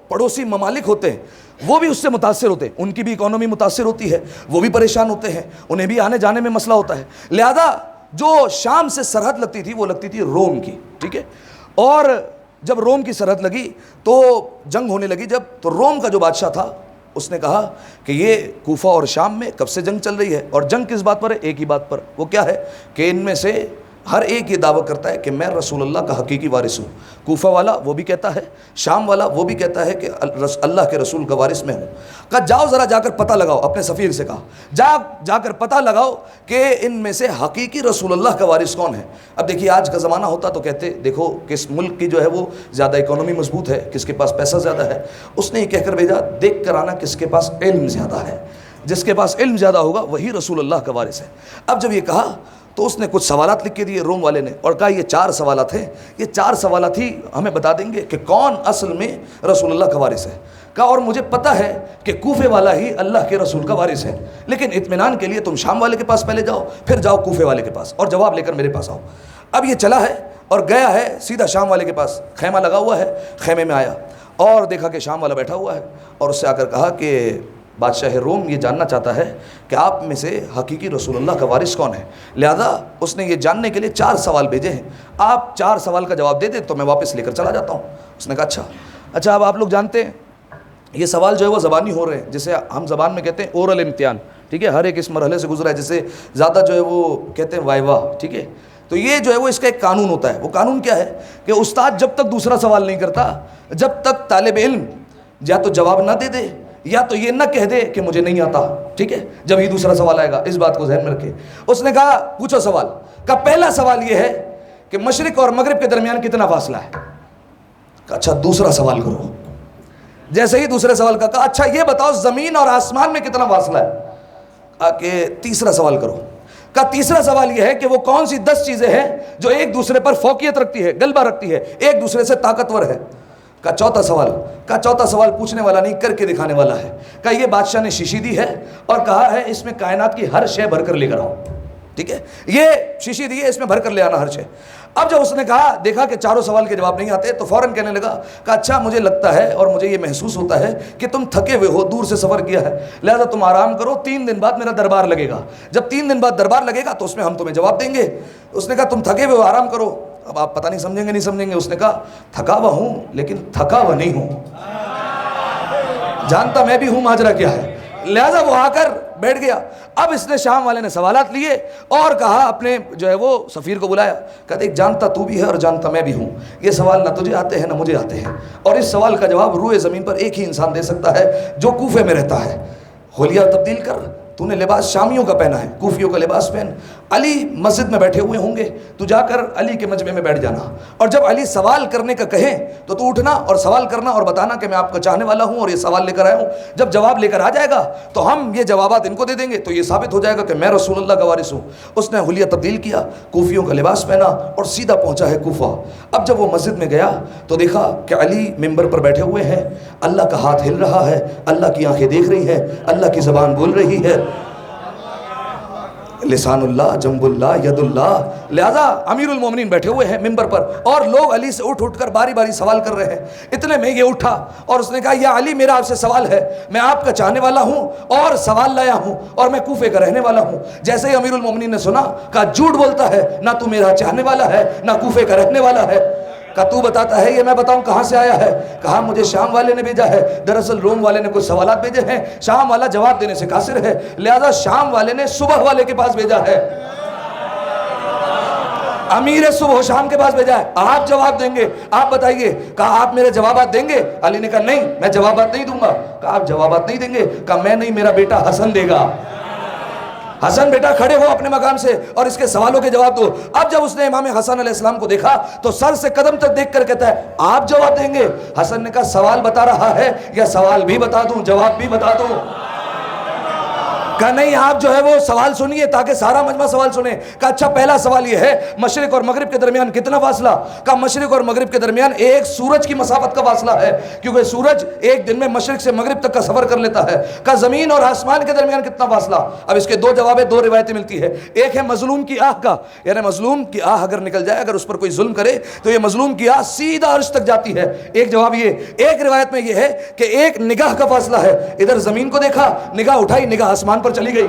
Speaker 2: پڑوسی ممالک ہوتے ہیں وہ بھی اس سے متاثر ہوتے ہیں، ان کی بھی اکانومی متاثر ہوتی ہے، وہ بھی پریشان ہوتے ہیں، انہیں بھی آنے جانے میں مسئلہ ہوتا ہے. لہذا جو شام سے سرحد لگتی تھی وہ لگتی تھی روم کی. ٹھیک ہے، اور جب روم کی سرحد لگی تو جنگ ہونے لگی. جب تو روم کا جو بادشاہ تھا اس نے کہا کہ یہ کوفہ اور شام میں کب سے جنگ چل رہی ہے، اور جنگ کس بات پر ہے؟ ایک ہی بات پر. وہ کیا ہے کہ ان میں سے ہر ایک یہ دعویٰ کرتا ہے کہ میں رسول اللہ کا حقیقی وارث ہوں. کوفہ والا وہ بھی کہتا ہے، شام والا وہ بھی کہتا ہے کہ اللہ کے رسول کا وارث میں ہوں. کہا جاؤ ذرا جا کر پتہ لگاؤ، اپنے سفیر سے کہا جا کر پتہ لگاؤ کہ ان میں سے حقیقی رسول اللہ کا وارث کون ہے. اب دیکھیے آج کا زمانہ ہوتا تو کہتے دیکھو کس ملک کی جو ہے وہ زیادہ اکانومی مضبوط ہے، کس کے پاس پیسہ زیادہ ہے. اس نے یہ کہہ کر بھیجا دیکھ کر آنا کس کے پاس علم زیادہ ہے، جس کے پاس علم زیادہ ہوگا وہی رسول اللہ کا وارث ہے. اب جب یہ کہا تو اس نے کچھ سوالات لکھ کے دیے روم والے نے اور کہا یہ 4 سوالات ہیں، یہ 4 سوالات ہی ہمیں بتا دیں گے کہ کون اصل میں رسول اللہ کا وارث ہے. کہا اور مجھے پتہ ہے کہ کوفے والا ہی اللہ کے رسول کا وارث ہے، لیکن اطمینان کے لیے تم شام والے کے پاس پہلے جاؤ، پھر جاؤ کوفے والے کے پاس اور جواب لے کر میرے پاس آؤ. اب یہ چلا ہے اور گیا ہے سیدھا شام والے کے پاس. خیمہ لگا ہوا ہے، خیمے میں آیا اور دیکھا کہ شام والا بیٹھا ہوا ہے اور اس سے آ کر کہا کہ بادشاہ روم یہ جاننا چاہتا ہے کہ آپ میں سے حقیقی رسول اللہ کا وارث کون ہے. لہذا اس نے یہ جاننے کے لیے 4 سوال بھیجے ہیں، آپ 4 سوال کا جواب دے دیں تو میں واپس لے کر چلا جاتا ہوں. اس نے کہا اچھا اب آپ لوگ جانتے ہیں یہ سوال جو ہے وہ زبانی ہو رہے ہیں، جسے ہم زبان میں کہتے ہیں اورل امتحان. ٹھیک ہے، ہر ایک اس مرحلے سے گزرا ہے، جسے زیادہ جو ہے وہ کہتے ہیں وائوا. ٹھیک ہے، تو یہ جو ہے وہ اس کا ایک قانون ہوتا ہے. وہ قانون کیا ہے کہ استاد جب تک دوسرا سوال نہیں کرتا، جب تک طالب علم یا تو جواب نہ دے دے یا تو یہ نہ کہہ دے کہ مجھے نہیں آتا. ٹھیک ہے، جب ہی دوسرا سوال آئے گا، اس بات کو ذہن میں رکھے. اس نے کہا پوچھو سوال. کا پہلا سوال یہ ہے کہ مشرق اور مغرب کے درمیان کتنا فاصلہ ہے. کہا اچھا دوسرا سوال کرو. جیسے ہی دوسرے سوال کا کہا اچھا یہ بتاؤ زمین اور آسمان میں کتنا فاصلہ ہے. کہ تیسرا سوال کرو. کا تیسرا سوال یہ ہے کہ وہ کون سی 10 چیزیں ہیں جو ایک دوسرے پر فوقیت رکھتی ہے, غلبہ رکھتی ہے, ایک دوسرے سے طاقتور ہے. کا چوتھا سوال پوچھنے والا نہیں, کر کے دکھانے والا ہے. کہ یہ بادشاہ نے شیشی دی ہے اور کہا ہے اس میں کائنات کی ہر شے بھر کر لے کر آؤ. ٹھیک ہے, یہ شیشی دی ہے, اس میں بھر کر لے آنا ہر شے. اب جب اس نے کہا, دیکھا کہ چاروں سوال کے جواب نہیں آتے, تو فوراً کہنے لگا کہ اچھا مجھے لگتا ہے اور مجھے یہ محسوس ہوتا ہے کہ تم تھکے ہوئے ہو, دور سے سفر کیا ہے, لہذا تم آرام کرو, 3 دن بعد میرا دربار لگے گا. جب 3 دن بعد دربار لگے گا تو اس میں ہم تمہیں جواب دیں گے. اس نے کہا تم تھکے ہوئے ہو, آرام کرو. اب آپ پتہ نہیں سمجھیں گے. اس نے کہا تھکا ہوا ہوں لیکن تھکا ہوا نہیں ہوں, جانتا میں بھی ہوں ماجرا کیا ہے. لہذا وہ آ کر بیٹھ گیا. اب اس نے شام والے نے سوالات لیے اور کہا, اپنے جو ہے وہ سفیر کو بلایا, کہتے ایک جانتا تو بھی ہے اور جانتا میں بھی ہوں, یہ سوال نہ تجھے آتے ہیں نہ مجھے آتے ہیں, اور اس سوال کا جواب روئے زمین پر ایک ہی انسان دے سکتا ہے جو کوفے میں رہتا ہے. حلیہ تبدیل کر, تو نے لباس شامیوں کا پہنا ہے, کوفیوں کا لباس پہن. علی مسجد میں بیٹھے ہوئے ہوں گے, تو جا کر علی کے مجمع میں بیٹھ جانا, اور جب علی سوال کرنے کا کہیں تو تو اٹھنا اور سوال کرنا اور بتانا کہ میں آپ کا چاہنے والا ہوں اور یہ سوال لے کر آیا ہوں. جب جواب لے کر آ جائے گا تو ہم یہ جوابات ان کو دے دیں گے, تو یہ ثابت ہو جائے گا کہ میں رسول اللہ کا وارث ہوں. اس نے حلیہ تبدیل کیا, کوفیوں کا لباس پہنا اور سیدھا پہنچا ہے کوفہ. اب جب وہ مسجد میں گیا تو دیکھا کہ علی ممبر پر بیٹھے ہوئے ہیں, اللہ کا ہاتھ ہل رہا ہے, اللہ کی آنکھیں دیکھ رہی ہیں, اللہ کی زبان بول رہی ہے, لسان اللہ جنب اللہ ید اللہ. لہذا امیر المومنین بیٹھے ہوئے ہیں ممبر پر اور لوگ علی سے اٹھ کر باری باری سوال کر رہے ہیں. اتنے میں یہ اٹھا اور اس نے کہا یا علی میرا آپ سے سوال ہے, میں آپ کا چاہنے والا ہوں اور سوال لایا ہوں اور میں کوفے کا رہنے والا ہوں. جیسے ہی امیر المومنین نے سنا, کہا جھوٹ بولتا ہے, نہ تو میرا چاہنے والا ہے نہ کوفے کا رہنے والا ہے. کہا تو بتاتا ہے, یہ میں بتاؤں کہاں سے آیا ہے. کہا مجھے شام والے نے بھیجا ہے, دراصل روم والے نے کچھ سوالات بھیجے ہیں, شام والا جواب دینے سے قاصر ہے, لہذا شام والے نے صبح والے کے پاس بھیجا ہے, امیر صبح و شام کے پاس بھیجا ہے, آپ جواب دیں گے, آپ بتائیے. کہا آپ میرے جوابات دیں گے. علی نے کہا نہیں میں جوابات نہیں دوں گا. کہا آپ جوابات نہیں دیں گے. کہا میں نہیں, میرا بیٹا حسن دے گا. حسن بیٹا کھڑے ہو اپنے مقام سے اور اس کے سوالوں کے جواب دو. اب جب اس نے امام حسن علیہ السلام کو دیکھا تو سر سے قدم تک دیکھ کر کہتا ہے آپ جواب دیں گے. حسن نے کہا سوال بتا رہا ہے یا سوال بھی بتا دوں, جواب بھی بتا دوں. کہا نہیں آپ جو ہے وہ سوال سنیے تاکہ سارا مجمع سوال سنے. کہا اچھا پہلا سوال یہ ہے مشرق اور مغرب کے درمیان کتنا فاصلہ. کہا مشرق اور مغرب کے درمیان ایک سورج کی مسافت کا فاصلہ ہے, کیونکہ سورج ایک دن میں مشرق سے مغرب تک کا سفر کر لیتا ہے. کہا زمین اور آسمان کے درمیان کتنا فاصلہ. اب اس کے 2 جواب ہے, 2 روایتیں ملتی ہے. ایک ہے مظلوم کی آہ کا, یعنی مظلوم کی آہ اگر نکل جائے, اگر اس پر کوئی ظلم کرے تو یہ مظلوم کی آہ سیدھا عرش تک جاتی ہے. ایک جواب یہ. ایک روایت میں یہ ہے کہ ایک نگاہ کا فاصلہ ہے, ادھر زمین کو دیکھا, نگاہ اٹھائی, نگاہ آسمان پر چلی گئی.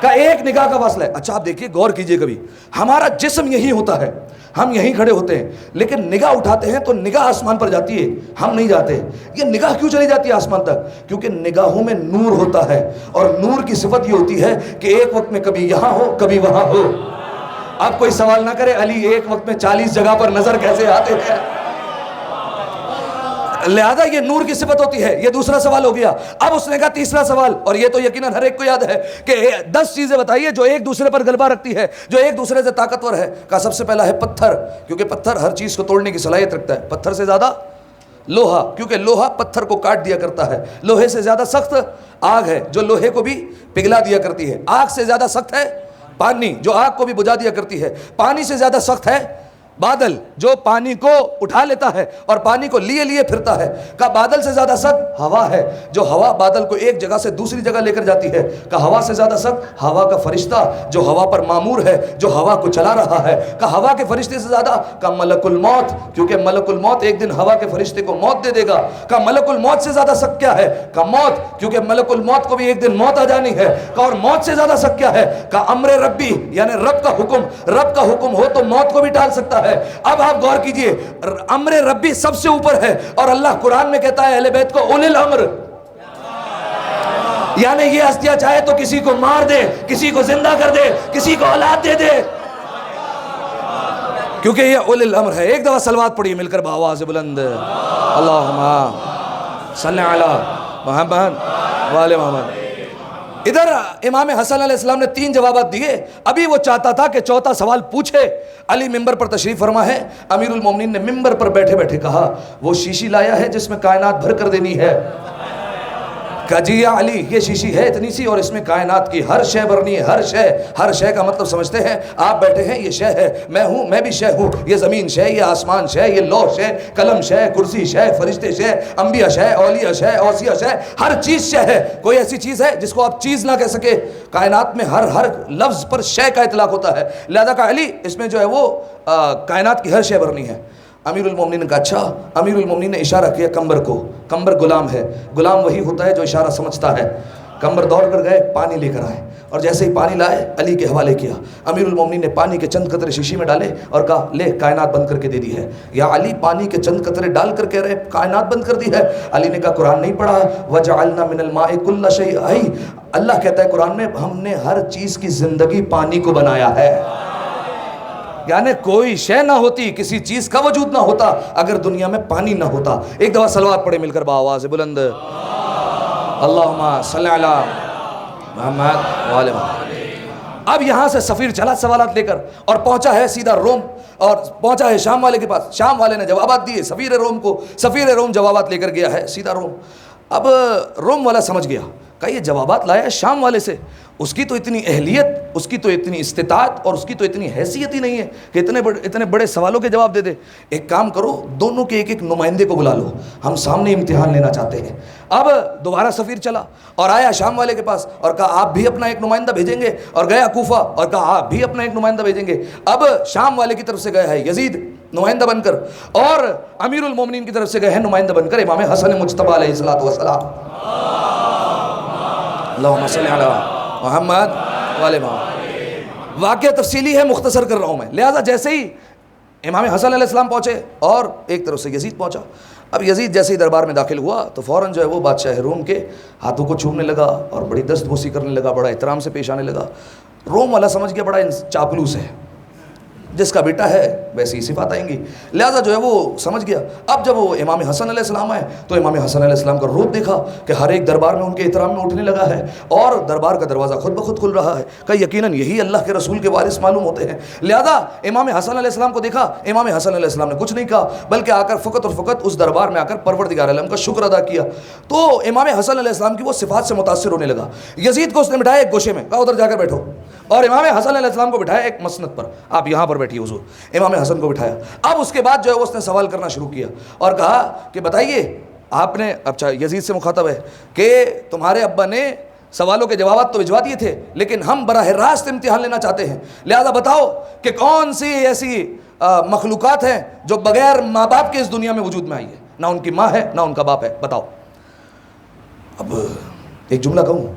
Speaker 2: کا ایک نگاہ کا فاصلہ ہے. اچھا آپ دیکھیے, غور کیجئے, کبھی ہمارا جسم یہی ہوتا ہے, ہم یہیں کھڑے ہوتے ہیں, لیکن نگاہ اٹھاتے ہیں تو نگاہ آسمان پر جاتی ہے, ہم نہیں جاتے. یہ نگاہ کیوں چلی جاتی ہے آسمان تک؟ کیونکہ نگاہوں میں نور ہوتا ہے, اور نور کی صفت یہ ہوتی ہے کہ ایک وقت میں کبھی یہاں ہو کبھی وہاں ہو. آپ کوئی سوال نہ کرے علی ایک وقت میں 40 جگہ پر نظر کیسے آتے ہیں, لہذا یہ نور کی صفت ہوتی ہے. یہ دوسرا سوال ہو گیا. اب اس نے کہا تیسرا سوال, اور یہ تو یقیناً ہر ایک کو یاد ہے, کہ 10 چیزیں بتائیے جو ایک دوسرے پر غلبہ رکھتی ہے, جو ایک دوسرے سے طاقتور ہے. کہا سب سے پہلا ہے پتھر, کیونکہ پتھر ہر چیز کو توڑنے کی صلاحیت رکھتا ہے. پتھر سے زیادہ لوہا, کیونکہ لوہا پتھر کو کاٹ دیا کرتا ہے. لوہے سے زیادہ سخت آگ ہے جو لوہے کو بھی پگھلا دیا کرتی ہے. آگ سے زیادہ سخت ہے پانی, جو آگ کو بھی بجھا دیا کرتی ہے. پانی سے زیادہ سخت ہے بادل, جو پانی کو اٹھا لیتا ہے اور پانی کو لیے لیے پھرتا ہے. کہا بادل سے زیادہ سخت ہوا ہے, جو ہوا بادل کو ایک جگہ سے دوسری جگہ لے کر جاتی ہے. کہا ہوا سے زیادہ سخت ہوا کا فرشتہ, جو ہوا پر مامور ہے, جو ہوا کو چلا رہا ہے. کہا ہوا کے فرشتے سے زیادہ. کہا ملک الموت, کیونکہ ملک الموت ایک دن ہوا کے فرشتے کو موت دے دے گا. کہا ملک الموت سے زیادہ سخت کیا ہے؟ کہا موت, کیونکہ ملک الموت کو بھی ایک دن موت آ جانی ہے. کہا اور موت سے زیادہ سخت کیا ہے؟ کہا امر ربی, یعنی رب کا حکم. رب کا حکم ہو تو موت کو بھی ٹال سکتا ہے. اب آپ غور کیجئے, امر ربی سب سے اوپر ہے, اور اللہ قرآن میں کہتا ہے اہل بیت کو اولی الامر, یعنی یہ ہستیاں چاہے تو کسی کو مار دے, کسی کو زندہ کر دے, کسی کو اولاد دے دے, کیونکہ یہ اولی الامر ہے. ایک دفعہ صلوات پڑھیے مل کر بآواز بلند, اللہم صلی علی محمد وآل محمد. ادھر امام حسن علیہ السلام نے 3 جوابات دیے. ابھی وہ چاہتا تھا کہ چوتھا سوال پوچھے. علی ممبر پر تشریف فرما ہے. امیر المومنین نے ممبر پر بیٹھے بیٹھے کہا وہ شیشی لایا ہے جس میں کائنات بھر کر دینی ہے. کہا جی یا علی یہ شیشی ہے اتنی سی اور اس میں کائنات کی ہر شے بھرنی ہے، ہر شے کا مطلب سمجھتے ہیں آپ بیٹھے ہیں، یہ شے ہے، میں ہوں، میں بھی شے ہوں، یہ زمین شے، یہ آسمان شے، یہ لوح شے، قلم شے، کرسی شے، فرشتے شے، انبیاء شے، اولیاء شے، اوصیاء شے، ہر چیز شے ہے۔ کوئی ایسی چیز ہے جس کو آپ چیز نہ کہہ سکے؟ کائنات میں ہر لفظ پر شے کا اطلاق ہوتا ہے، لہذا کہا علی اس میں جو ہے وہ کائنات کی ہر شے بھرنی ہے۔ امیر المومنین نے کہا اچھا۔ امیر المومنین نے اشارہ کیا کمبر کو، کمبر غلام ہے، غلام وہی ہوتا ہے جو اشارہ سمجھتا ہے۔ کمبر دوڑ کر گئے، پانی لے کر آئے اور جیسے ہی پانی لائے علی کے حوالے کیا۔ امیر المومنین نے پانی کے چند قطرے شیشی میں ڈالے اور کہا لے کائنات بند کر کے دے دی ہے۔ یا علی پانی کے چند قطرے ڈال کر کہہ رہے کائنات بند کر دی ہے؟ علی نے کہا قرآن نہیں پڑھا؟ وَجَعَلْنَا مِنَ الْمَاءِ كُلَّ شَيْءٍ حَيٍّ، اللہ کہتا ہے قرآن میں ہم نے ہر چیز کی زندگی پانی کو بنایا ہے۔ یعنی کوئی شے نہ ہوتی، کسی چیز کا وجود نہ ہوتا اگر دنیا میں پانی نہ ہوتا۔ ایک دفعہ صلوات پڑھے مل کر بآواز بلند، اللہم صلی علی محمد وعلی محمد۔ اب یہاں سے سفیر چلا سوالات لے کر اور پہنچا ہے سیدھا روم، اور پہنچا ہے شام والے کے پاس۔ شام والے نے جوابات دیے سفیر روم کو، سفیر روم جوابات لے کر گیا ہے سیدھا روم۔ اب روم والا سمجھ گیا، کہا یہ جوابات لایا ہے شام والے سے، اس کی تو اتنی اہلیت، اس کی تو اتنی استطاعت اور اس کی تو اتنی حیثیت ہی نہیں ہے کہ اتنے بڑے سوالوں کے جواب دے دے۔ ایک کام کرو، دونوں کے ایک نمائندے کو بلا لو، ہم سامنے امتحان لینا چاہتے ہیں۔ اب دوبارہ سفیر چلا اور آیا شام والے کے پاس اور کہا آپ بھی اپنا ایک نمائندہ بھیجیں گے، اور گیا کوفہ اور کہا آپ بھی اپنا ایک نمائندہ بھیجیں گے۔ اب شام والے کی طرف سے گیا ہے یزید نمائندہ بن کر، اور امیر المومنین کی طرف سے گئے ہیں نمائندہ بن کر امام حسن مجتبی علیہ الصلوۃ والسلام۔ اللہم صلی علی محمد والے محمد۔ واقعہ تفصیلی ہے، مختصر کر رہا ہوں میں، لہذا جیسے ہی امام حسن علیہ السلام پہنچے اور ایک طرف سے یزید پہنچا، اب یزید جیسے ہی دربار میں داخل ہوا تو فوراً جو ہے وہ بادشاہ روم کے ہاتھوں کو چھومنے لگا اور بڑی دست بوسی کرنے لگا، بڑا احترام سے پیش آنے لگا۔ روم والا سمجھ گیا بڑا چاپلوس ہے، جس کا بیٹا ہے ویسی ہی صفات آئیں گی، لہذا جو ہے وہ سمجھ گیا۔ اب جب وہ امام حسن علیہ السلام آئے تو امام حسن علیہ السلام کا روپ دیکھا کہ ہر ایک دربار میں ان کے احترام میں اٹھنے لگا ہے اور دربار کا دروازہ خود بخود کھل رہا ہے، کہ یقیناً یہی اللہ کے رسول کے وارث معلوم ہوتے ہیں۔ لہذا امام حسن علیہ السلام کو دیکھا، امام حسن علیہ السلام نے کچھ نہیں کہا بلکہ آ کر فقط اور فقط اس دربار میں آ کر پروردگار عالم کا شکر ادا کیا۔ تو امام حسن علیہ السلام کی وہ صفات سے متاثر ہونے لگا۔ یزید کو اس نے بٹھایا ایک گوشے میں، کہا ادھر جا کر بیٹھو، اور امام حسن علیہ السلام کو بٹھایا ایک مسند پر، آپ یہاں پر بیٹھیے حضور۔ امام حسن کو بٹھایا۔ اب اس کے بعد جو ہے اس نے سوال کرنا شروع کیا اور کہا کہ بتائیے آپ نے، اچھا یزید سے مخاطب ہے کہ تمہارے ابا نے سوالوں کے جوابات تو بھجوا دیے تھے لیکن ہم براہ راست امتحان لینا چاہتے ہیں، لہذا بتاؤ کہ کون سی ایسی مخلوقات ہیں جو بغیر ماں باپ کے اس دنیا میں وجود میں آئی ہے، نہ ان کی ماں ہے نہ ان کا باپ ہے، بتاؤ۔ اب ایک جملہ کہوں،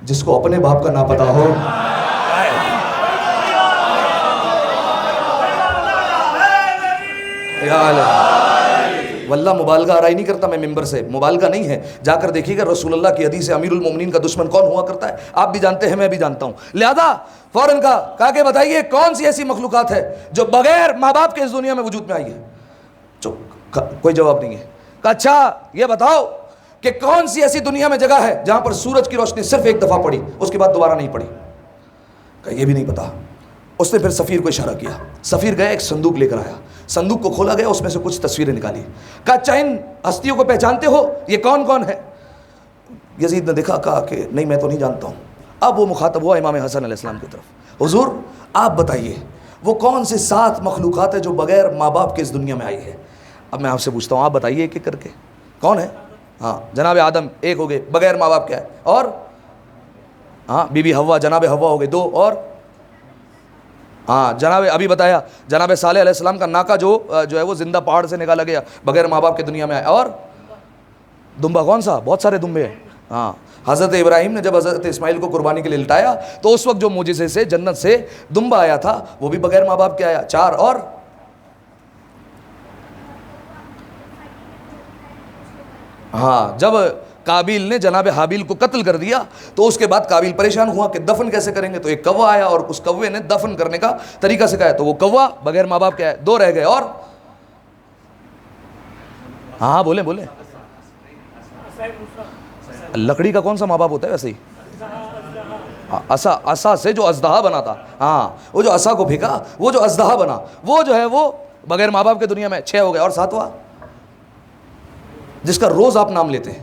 Speaker 2: جس کو اپنے باپ کا نہ پتا ہو، واللہ مبالغہ آرائی نہیں کرتا میں ممبر سے، مبالغہ نہیں ہے، جا کر دیکھیے گا رسول اللہ کی حدیث ہے امیر المومنین کا دشمن کون ہوا کرتا ہے، آپ بھی جانتے ہیں میں بھی جانتا ہوں۔ لہذا فوراً کہا کہ بتائیے کون سی ایسی مخلوقات ہے جو بغیر ماں باپ کے اس دنیا میں وجود میں آئی ہے؟ چپ، کوئی جواب نہیں ہے۔ کہا اچھا یہ بتاؤ کہ کون سی ایسی دنیا میں جگہ ہے جہاں پر سورج کی روشنی صرف ایک دفعہ پڑی اس کے بعد دوبارہ نہیں پڑی؟ کہا یہ بھی نہیں پتا۔ اس نے پھر سفیر کو اشارہ کیا، سفیر گیا ایک صندوق لے کر آیا، صندوق کو کھولا گیا، اس میں سے کچھ تصویریں نکالی۔ کہا اچھا ان ہستیوں کو پہچانتے ہو، یہ کون کون ہے؟ یزید نے دیکھا، کہا کہ نہیں میں تو نہیں جانتا ہوں۔ اب وہ مخاطب ہوا امام حسن علیہ السلام کی طرف، حضور آپ بتائیے وہ کون سے 7 مخلوقات ہیں جو بغیر ماں باپ کے اس دنیا میں آئی ہے؟ اب میں آپ سے پوچھتا ہوں، آپ بتائیے ایک ایک کر کے، کون ہے؟ ہاں جناب آدم ایک ہو گئے بغیر ماں باپ کے ہے، اور ہاں بی بی حوا، جناب حوا ہو گئے 2، اور ہاں جناب ابھی بتایا جناب صالح علیہ السلام کا ناکا جو ہے وہ زندہ پہاڑ سے نکالا گیا بغیر ماں باپ کے دنیا میں آیا، اور دمبا کون سا؟ بہت سارے دمبے ہیں۔ ہاں حضرت ابراہیم نے جب حضرت اسماعیل کو قربانی کے لیے لٹایا تو اس وقت جو معجزے سے جنت سے دمبا آیا تھا وہ بھی بغیر ماں باپ کے آیا، 4۔ اور ہاں جب قابیل نے جناب حابیل کو قتل کر دیا تو اس کے بعد قابیل پریشان ہوا کہ دفن کیسے کریں گے، تو ایک کوا آیا اور اس کوے نے دفن کرنے کا طریقہ سکھایا، تو وہ کوا بغیر ماں باپ کے آیا، 2 رہ گئے۔ اور ہاں بولیں بولیں، لکڑی کا کون سا ماں باپ ہوتا ہے؟ ویسے ہی عصا سے جو اژدہا بنا تھا، ہاں وہ جو عصا کو پھینکا وہ جو اژدہا بنا وہ جو ہے وہ بغیر ماں باپ کے دنیا میں 6 ہو گئے۔ اور 7واں جس کا روز آپ نام لیتے ہیں،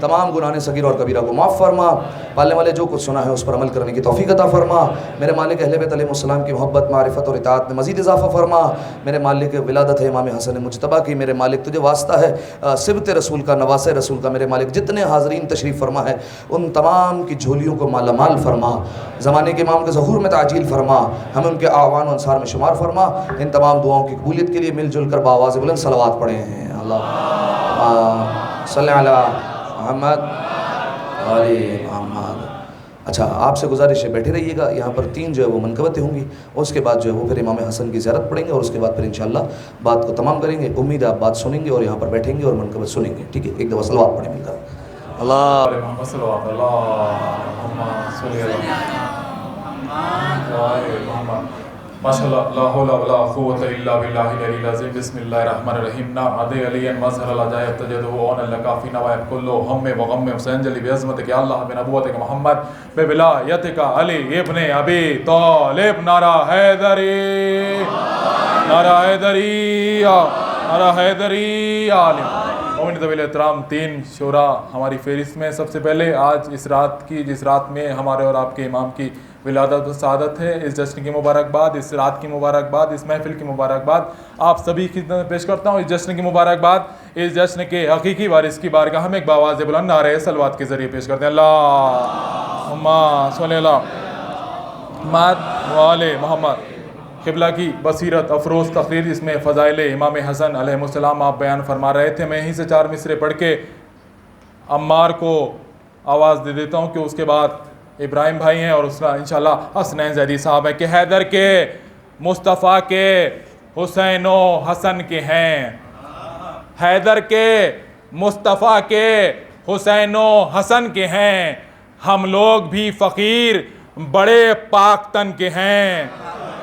Speaker 2: تمام گناہ صغیر اور کبیرہ کو معاف فرما، پالنے والے جو کچھ سنا ہے اس پر عمل کرنے کی توفیق عطا فرما، میرے مالک اہل بیت علیہ السلام کی محبت، معرفت اور اطاعت میں مزید اضافہ فرما، میرے مالک ولادت ہے امام حسن مجتبیٰ کی، میرے مالک تجھے واسطہ ہے سبت رسول کا، نواس رسول کا، میرے مالک جتنے حاضرین تشریف فرما ہے ان تمام کی جھولیوں کو مالا مال فرما، زمانے کے امام کے ظہور میں تعجیل فرما، ہمیں ان کے اعوان و انصار میں شمار فرما۔ ان تمام دعاؤں کی قبولیت کے لیے مل جل کر بآواز بلند صلوات پڑھے ہیں، اللہ صلی علی محمد علی محمد۔ اچھا آپ سے گزارش ہے بیٹھے رہیے گا، یہاں پر 3 جو ہے وہ منقبتیں ہوں گی، اور اس کے بعد جو ہے وہ پھر امام حسن کی زیارت پڑھیں گے، اور اس کے بعد پھر انشاءاللہ بات کو تمام کریں گے۔ امید ہے آپ بات سنیں گے اور یہاں پر بیٹھیں گے اور منقبت سنیں گے، ٹھیک ہے؟ ایک دفعہ صلوات پڑھیں مل کر، اللہ
Speaker 3: ماشاءاللہ لا حول ولا قوة الا باللہ العلی العظیم۔ بسم اللہ الرحمن الرحیم۔ نعمد علی مظہر العجائب تجدہ اون لکافی نوائب کلو ہم و غم سینجلی بعظمتک یا اللہ بنبوتک محمد بولایتک علی ابن ابی طالب۔ نعرہ حیدری، نعرہ حیدری، نعرہ حیدری عالم۔ مومن طویل احترام، 3 شورا ہماری فہرست میں۔ سب سے پہلے آج اس رات کی، جس رات میں ہمارے اور آپ کے امام کی ولادت و سعادت ہے، اس جشن کی مبارکباد، اس رات کی مبارکباد، اس محفل کی مبارکباد آپ سبھی کی خدمت میں پیش کرتا ہوں۔ اس جشن کی مبارکباد اس جشن کے حقیقی وارث کی بارگاہ میں ایک بآواز بلند نعرہ صلوات کے ذریعے پیش کرتے ہیں۔ اللہم صلی اللہ محمد و آل محمد۔ قبلہ کی بصیرت افروز تقریر، اس میں فضائل امام حسن علیہ السلام آپ بیان فرما رہے تھے۔ میں یہیں سے 4 مصرے پڑھ کے عمار کو آواز دے دیتا ہوں کہ اس کے بعد ابراہیم بھائی ہیں اور اس کا انشاءاللہ حسنین زیدی صاحب ہیں کہ حیدر کے مصطفیٰ کے حسین و حسن کے ہیں، حیدر کے مصطفیٰ کے حسین و حسن کے ہیں، ہم لوگ بھی فقیر بڑے پاک تن کے ہیں۔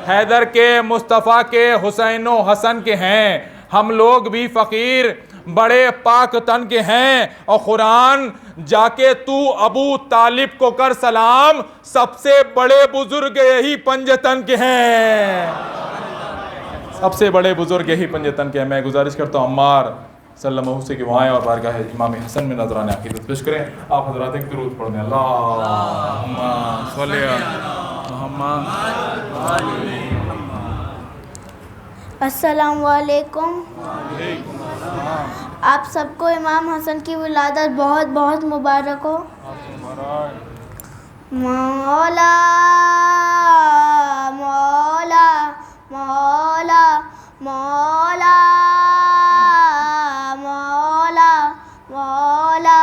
Speaker 3: حیدر کے مصطفیٰ کے حسین و حسن کے ہیں، ہم لوگ بھی فقیر بڑے پاک تن کے ہیں، اور قرآن جا کے تو ابو طالب کو کر سلام، سب سے بڑے بزرگ یہی پنجتن کے ہیں، سب سے بڑے بزرگ یہی پنجتن کے ہیں۔ میں گزارش کرتا ہوں عمار صلی اللہ علیہ وسلم کہ وہاں اور بارگاہ امام حسن میں نظرانِ عقیدت پیش کریں۔ آپ حضرات ایک درود پڑھ دیں، اللہم صلی علی محمد۔
Speaker 4: السلام علیکم۔ آپ سب کو امام حسن کی ولادت بہت بہت مبارک ہو۔ مولا مولا مولا مولا مولا مولا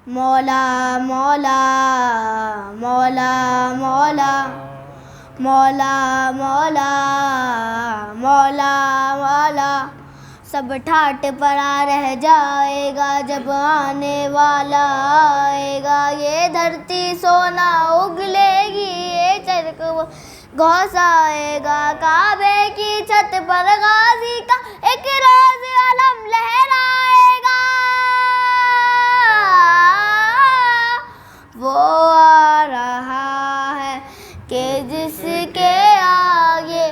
Speaker 4: مولا مولا مولا مولا مولا مولا مولا مولا سب ٹھاٹ پڑا رہ جائے گا جب آنے والا آئے گا، یہ دھرتی سونا اگلے گی، یہ چرخ گھوس آئے گا، کعبے کی چھت پر غازی کا ایک روز علم لہرائے گا، وہ آ رہا ہے کہ جس کے آگے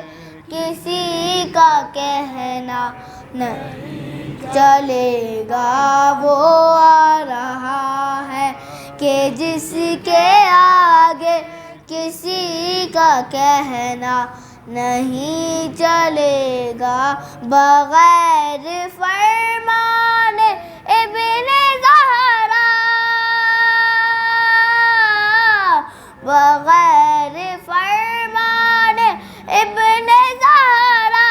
Speaker 4: کسی کا کہنا نہیں چلے گا، وہ آ رہا ہے کہ جس کے آگے کسی کا کہنا نہیں چلے گا، بغیر فرمان ابن زہرا، بغیر فرمان ابن زہرا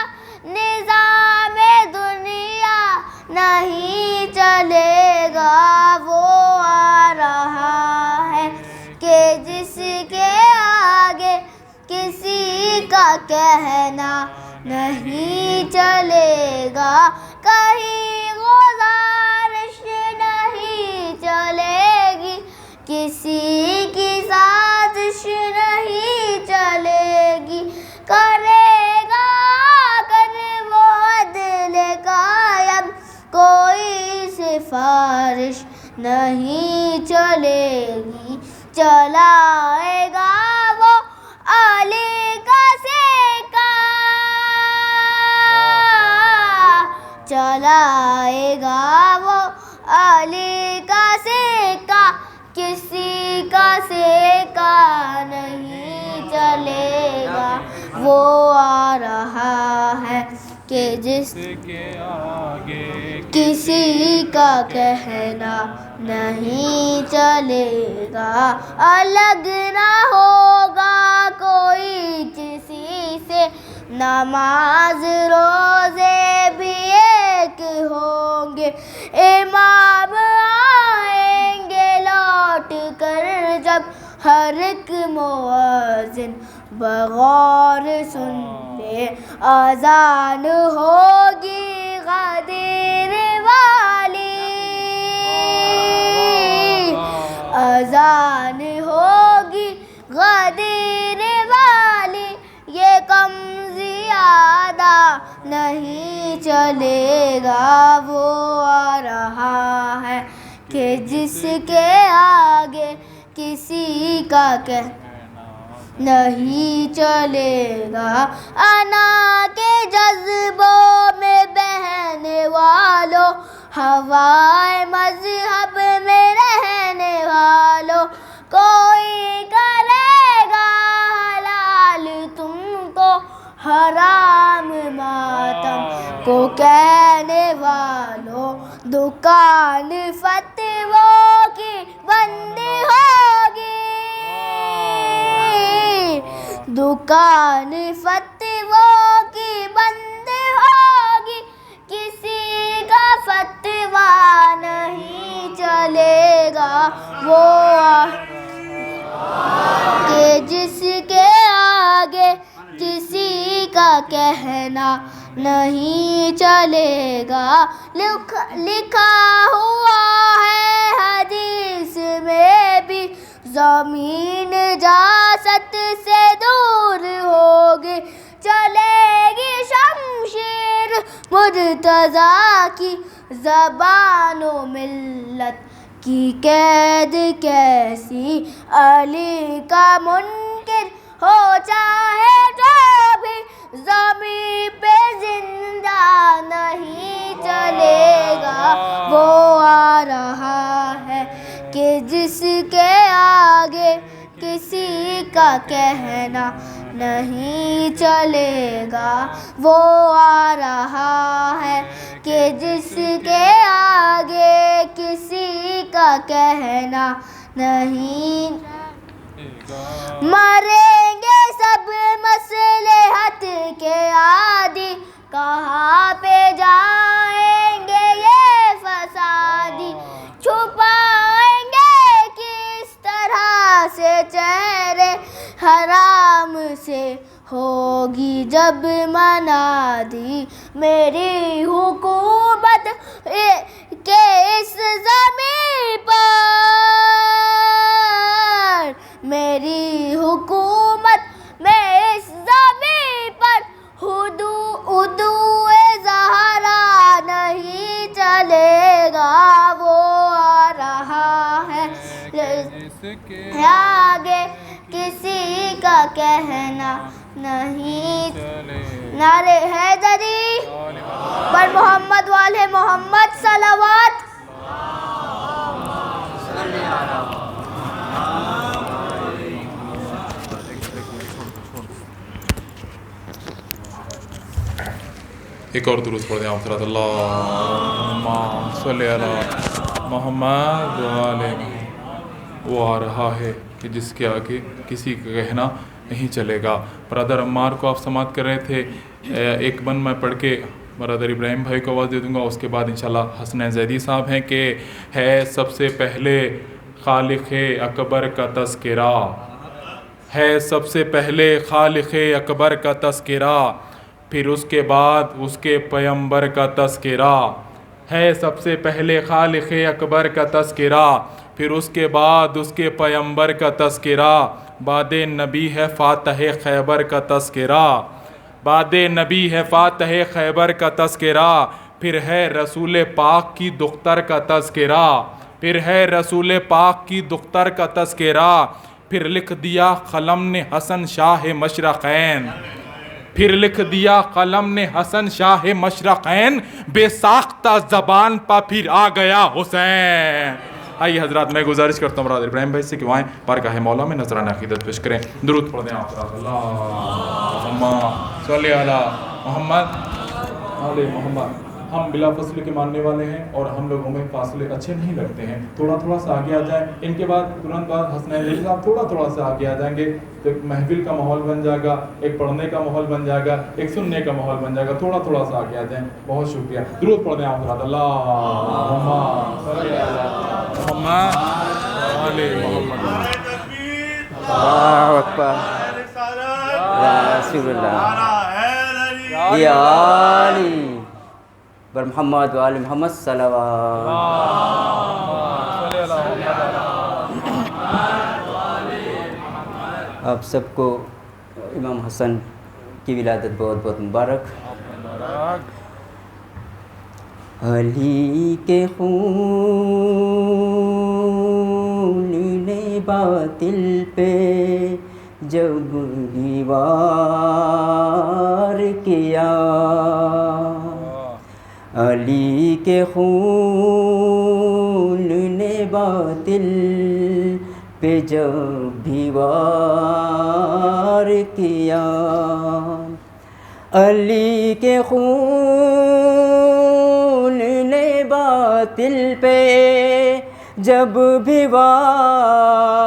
Speaker 4: نظام دنیا نہیں چلے گا، وہ آ رہا ہے کہ جس کے آگے کسی کا کہنا نہیں چلے گا، کہیں گزارش نہیں چلے گی، کسی کی سازش نہیں چلے گی، کرے گا کر وہ عدل قائم، کوئی سفارش نہیں چلے گی، چلائے گا وہ علی کا سیکا، چلائے گا وہ والی کا سکہ کسی کا سکہ نہیں چلے گا، وہ آ رہا ہے کہ جس
Speaker 3: کے آگے
Speaker 4: کسی کا کہنا نہیں چلے گا، الگ نہ ہوگا کوئی کسی سے، نماز روزے بھی ایک ہوں گے، امام آئیں گے لوٹ کر جب، ہر ایک مؤذن بغور سن لے، اذان ہوگی غدیر والی، اذان ہوگی غدیر والی، یہ کم زیادہ نہیں چلے گا، وہ آ رہا ہے کہ جس کے آگے کسی کا کہنا نہیں چلے گا، انا کے جذبوں میں بہنے والوں، ہوائے مذہب میں رہنے والوں، کوئی کرے گا حلال تم کو، حرام ماتم کو کہنے والوں، دکان فتووں کی بند ہوگی، دکان فتووں کی بند ہوگی، کسی کا فتویٰ نہیں چلے گا، وہ کہ جس کے آگے کسی کا کہنا نہیں چلے گا، لکھا ہوا ہے حدیث میں بھی، زمین جاست سے دور ہوگی، چلے گی شمشیر مرتضیٰ کی، زبان و ملت کی قید کیسی، علی کا منکر ہو چاہے جو بھی، زمین پہ زندہ نہیں چلے گا، وہ آ رہا ہے کہ جس کے آگے کسی کا کہنا نہیں چلے گا، وہ آ رہا ہے کہ جس کے آگے کسی کا کہنا نہیں، مریں گے سب مصلحت کے عادی، کہاں پہ جائیں گے یہ فسادی، چھپائیں گے کس طرح سے چہرے، حرام سے ہوگی جب منادی، میری حکومت کے اس زمین پر، میری حکومت میں اس زمین پر، ادو زہرا نہیں چلے گا، وہ آ رہا ہے آگے کسی کا کہنا نہیں، نعرہ حیدری پر محمد والے محمد صلوات۔
Speaker 3: ایک اور درود پڑھ دیں آپ حضرات، اللہم صلی علی محمد وعلی محمد، وہ آ رہا ہے کہ جس کے آگے کسی کا کہنا نہیں چلے گا۔ برادر عمار کو آپ سماعت کر رہے تھے، ایک بند میں پڑھ کے برادر ابراہیم بھائی کو آواز دے دوں گا، اس کے بعد انشاءاللہ حسنین زیدی صاحب ہیں کہ ہے سب سے پہلے خالق اکبر کا تذکرہ، ہے سب سے پہلے خالق اکبر کا تذکرہ، پھر اس کے بعد اس کے پیغمبر کا تذکرہ، ہے سب سے پہلے خالق اکبر کا تذکرہ، پھر اس کے بعد اس کے پیغمبر کا تذکرہ، بعد نبی ہے فاتح خیبر کا تذکرہ، بعد نبی ہے فاتح خیبر کا تذکرہ، پھر ہے رسول پاک کی دختر کا تذکرہ، پھر ہے رسول پاک کی دختر کا تذکرہ، پھر لکھ دیا قلم نے حسن شاہ مشرقین، پھر لکھ دیا قلم نے حسن شاہ مشرقین، بے ساختہ زبان پا پھر آ گیا حسین. آئیے حضرات میں گزارش کرتا ہوں برادر ابراہیم بھائی سے کہ وہاں بارگاہ مولا میں نذرانہ عقیدت پیش کریں. درود پڑھ دیں آپ حضرات. اللہم صلی علی محمد علی محمد. ہم بلا فاصلے کے ماننے والے ہیں اور ہم لوگوں میں فاصلے اچھے نہیں لگتے ہیں. تھوڑا تھوڑا سا آگے آ جائیں. ان کے بعد ترنت بعد حسنین علی صاحب تھوڑا تھوڑا سا آگے آ جائیں گے تو ایک محفل کا ماحول بن جائے گا, ایک پڑھنے کا ماحول بن جائے گا, ایک سننے کا ماحول بن جائے گا. تھوڑا تھوڑا سا آگے آ جائیں. بہت شکریہ. درود پڑھ دیں آپ حضرات. اللہم صلی علی محمد علی محمد.
Speaker 5: اللہ اکبر. رسول اللہ یا علی بر محمد و آل محمد صلوات. آپ سب کو امام حسن کی ولادت بہت بہت مبارک. علی کے خون نے باطل پہ جب دیوار کیا, علی کے خون نے باطل پہ جب دیوار کیا, علی کے خون نے باطل پہ جب بھی وار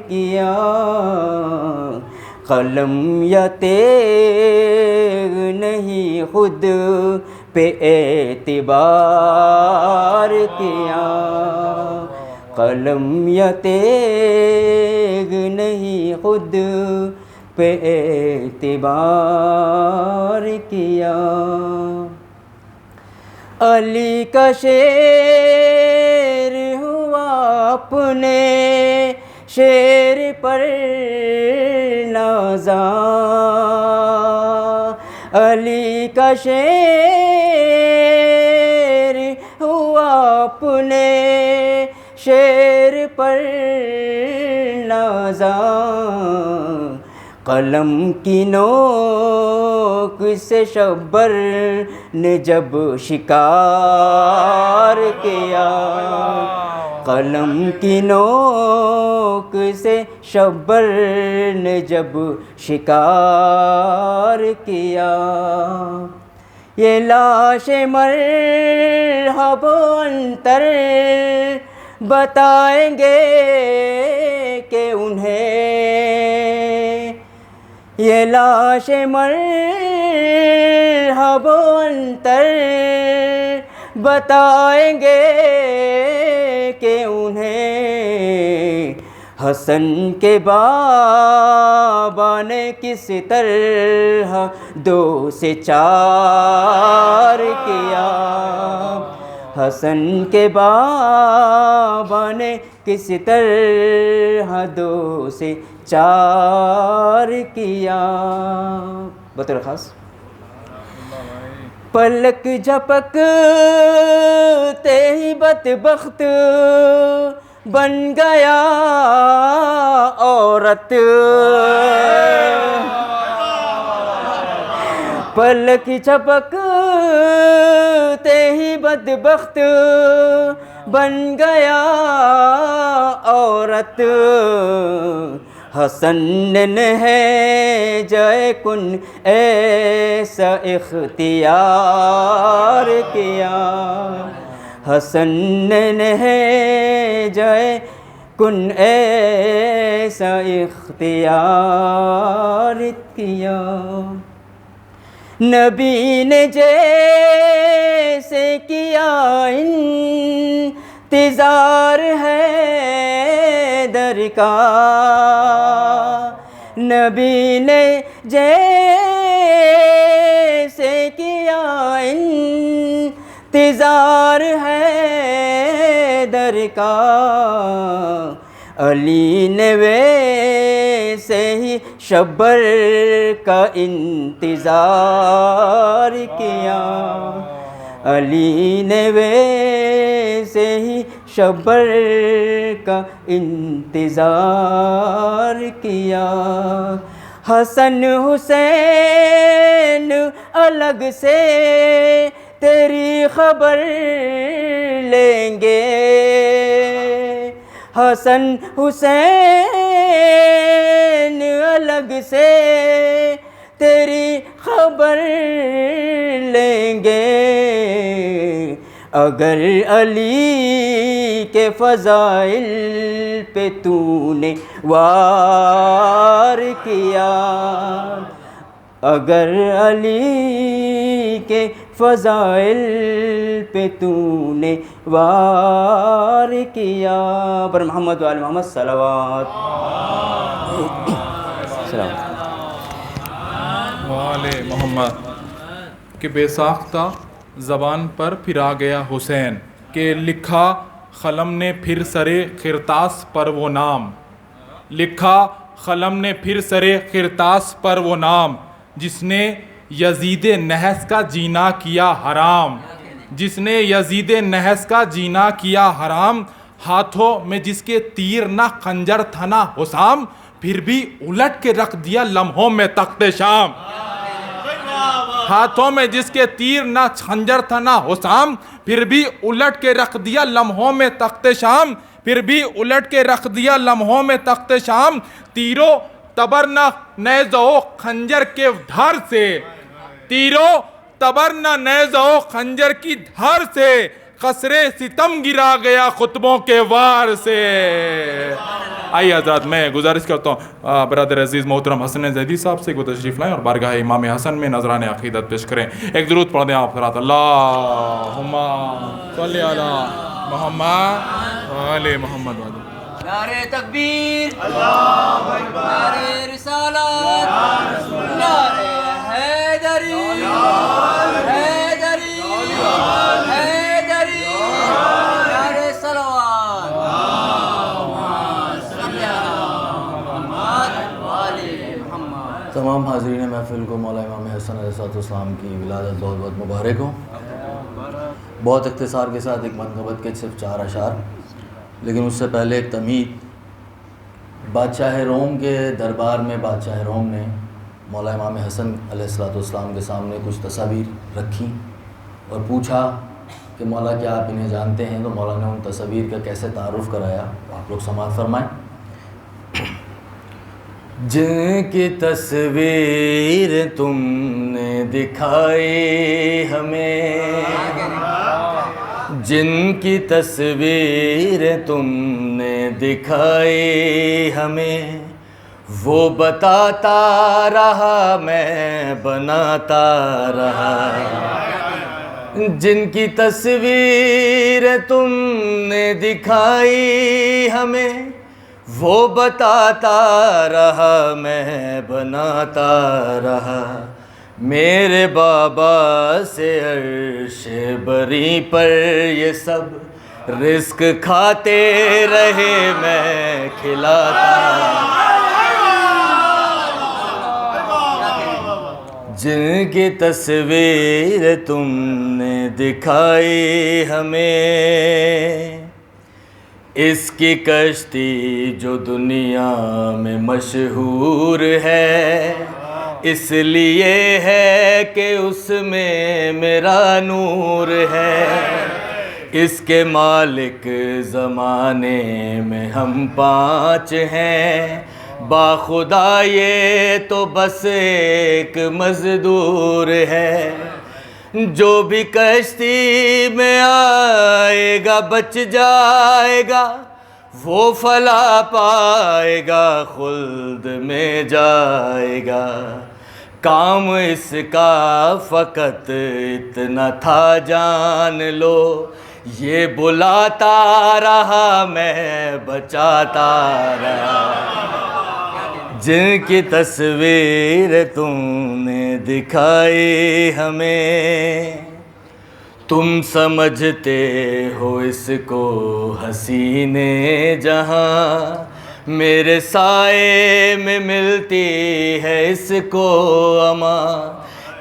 Speaker 5: کیا, قلم یا تیغ نہیں خود پہ اعتبار کیا, قلم یا تیغ نہیں خود پہ اعتبار کیا. علی کا شیر ہوا اپنے شیر پر نازاں, علی کا شیر ہوا اپنے شیر پر نازاں, قلم کی نوک سے شبر نے جب شکار کیا, قلم کی نوک سے شبر نے جب شکار کیا. یہ لاش مرحب و عنتر بتائیں گے کہ انہیں, یہ لاش مرحب و عنتر بتائیں گے کہ انہیں, حسن کے بابا نے کس طرح 2 سے 4 کیا, حسن کے بابا نے کس طرح 2 سے 4 کیا. بطور خاص پلک جھپکتے ہی بدبخت بن گیا عورت, پلک جھپکتے ہی بدبخت بن گیا عورت, حسن نے ہے جائے کن ایسا اختیار کیا, حسن نے ہے جائے کن ایسا اختیار کیا. نبی نے جیسے کیا انتظار ہے در کا, نبی نے جیسے کیا انتظار ہے در کا, علی نے ویسے ہی شبر کا انتظار کیا, علی نے ویسے ہی شبر کا انتظار کیا. حسن حسین الگ سے تیری خبر لیں گے، حسن حسین الگ سے تیری خبر لیں گے، اگر علی کے فضائل پہ تو نے وار کیا، اگر علی کے فضائل پہ تو نے وار کیا، پر محمد وآل محمد صلوات سلام
Speaker 3: والے محمد کہ بے ساختہ زبان پر پھر آ گیا حسین، کہ لکھا قلم نے پھر سرے خرطاس پر وہ نام، لکھا قلم نے پھر سرے خرطاس پر وہ نام، جس نے یزید نحس کا جینا کیا حرام، جس نے یزید نحس کا جینا کیا حرام، ہاتھوں میں جس کے تیر نہ خنجر تھا نہ حسام، پھر بھی الٹ کے رکھ دیا لمحوں میں تخت شام، ہاتھوں میں جس کے تیر نہ خنجر تھا نہ حسام، پھر بھی الٹ کے رکھ دیا لمحوں میں تخت شام، پھر بھی الٹ کے رکھ دیا لمحوں میں تخت شام، تیرو تبر نہ نیز و خنجر کے دھار سے، تیرو تبر نہ نیز و خنجر کی دھار سے، قصر ستم گرا گیا خطبوں کے وار سے۔ آئیے حضرات میں گزارش کرتا ہوں برادر عزیز محترم حسن زیدی صاحب سے وہ تشریف لائیں اور بارگاہ امام حسن میں نذران عقیدت پیش کریں۔ ایک درود پڑھ دیں آپ حضرات، اللہم صلی علی محمد وآل محمد۔
Speaker 1: نعرہ تکبیر، نعرہ رسالت، نعرہ حیدری، حیدری، حیدری، نعرہ صلوات، صلی علی محمد وآل محمد۔
Speaker 2: تمام حاضرین محفل کو مولا امام حسن علیہ السلام کی ولادت بہت بہت مبارک ہو۔ بہت اختصار کے ساتھ ایک منقبت کے صرف 4 اشعار، لیکن اس سے پہلے ایک تمہید۔ بادشاہ روم کے دربار میں بادشاہ روم نے مولا امام حسن علیہ السلام کے سامنے کچھ تصاویر رکھی اور پوچھا کہ مولا کیا آپ انہیں جانتے ہیں؟ تو مولا نے ان تصاویر کا کیسے تعارف کرایا، آپ لوگ سماعت فرمائیں۔ جن کی تصویر تم نے دکھائی ہمیں، جن کی تصویر تم نے دکھائی ہمیں، وہ بتاتا رہا میں بناتا رہا، جن کی تصویر تم نے دکھائی ہمیں، وہ بتاتا رہا میں بناتا رہا، میرے بابا سے عرش بری پر یہ سب رزق کھاتے رہے میں کھلاتا، جن کی تصویر تم نے دکھائی ہمیں، اس کی کشتی جو دنیا میں مشہور ہے، اس لیے ہے کہ اس میں میرا نور ہے، اس کے مالک زمانے میں ہم 5 ہیں، باخدا یہ تو بس ایک مزدور ہے، جو بھی کشتی میں آئے گا بچ جائے گا، وہ فلاح پائے گا خلد میں جائے گا، کام اس کا فقط اتنا تھا جان لو، یہ بلاتا رہا میں بچاتا رہا، جن کی تصویر تم نے دکھائی ہمیں، تم سمجھتے ہو اس کو حسین جہاں، میرے سائے میں ملتی ہے اس کو امان،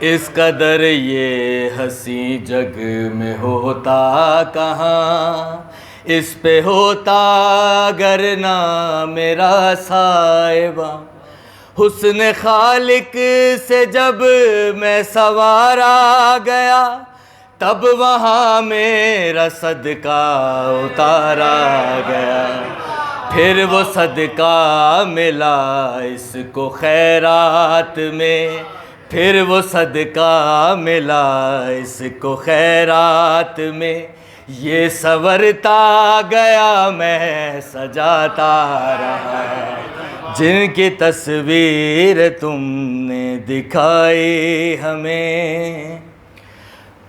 Speaker 2: اس قدر یہ ہنسی جگ میں ہوتا کہاں، اس پہ ہوتا اگر نہ میرا صاحبہ،
Speaker 6: حسن خالق سے جب میں سنوارا گیا تب وہاں میرا صدقہ اتارا گیا، پھر وہ صدقہ ملا اس کو خیرات میں، پھر وہ صدقہ ملا اس کو خیرات میں، یہ سنورتا گیا میں سجاتا رہا، جن کی تصویر تم نے دکھائی ہمیں،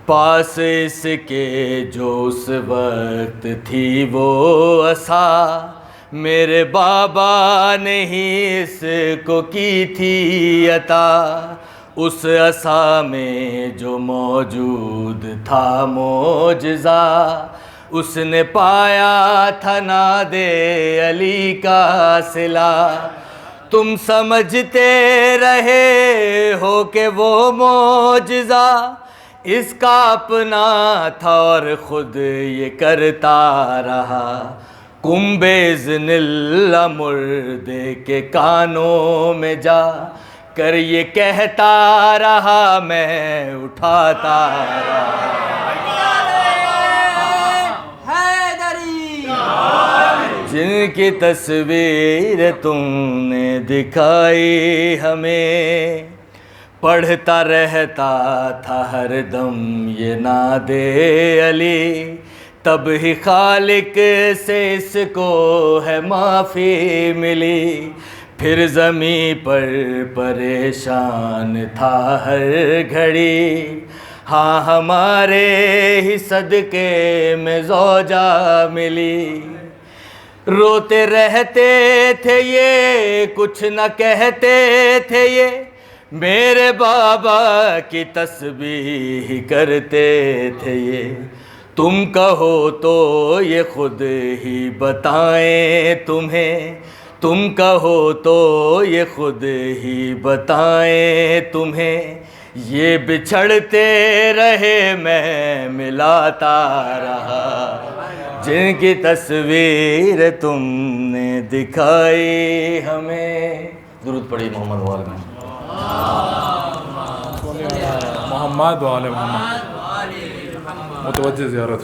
Speaker 6: پاس اس کے جو اس وقت تھی وہ عصا، میرے بابا نے ہی اس کو کی تھی عطا، اس عصا میں جو موجود تھا معجزہ، اس نے پایا تھا ناد علی کا صلہ، تم سمجھتے رہے ہو کہ وہ معجزہ اس کا اپنا تھا اور خود یہ کرتا رہا، کم بِإِذْنِ اللہ مردے کے کانوں میں جا کر یہ کہتا رہا میں اٹھاتا رہا، جن کی تصویر تم نے دکھائی ہمیں، پڑھتا رہتا تھا ہر دم یہ ناد علی، تب ہی خالق سے اس کو ہے معافی ملی، پھر زمین پر پریشان تھا ہر گھڑی، ہاں ہمارے ہی صدقے میں زوجہ ملی، روتے رہتے تھے یہ کچھ نہ کہتے تھے یہ، میرے بابا کی تسبیح کرتے تھے یہ، تم کہو تو یہ خود ہی بتائیں تمہیں، تم کہو تو یہ خود ہی بتائیں تمہیں، یہ بچھڑتے رہے میں ملاتا رہا، جن کی تصویر تم نے دکھائی ہمیں۔ درود پڑھی محمد وآل محمد،
Speaker 3: محمد وآل محمد، متوجہ زیارت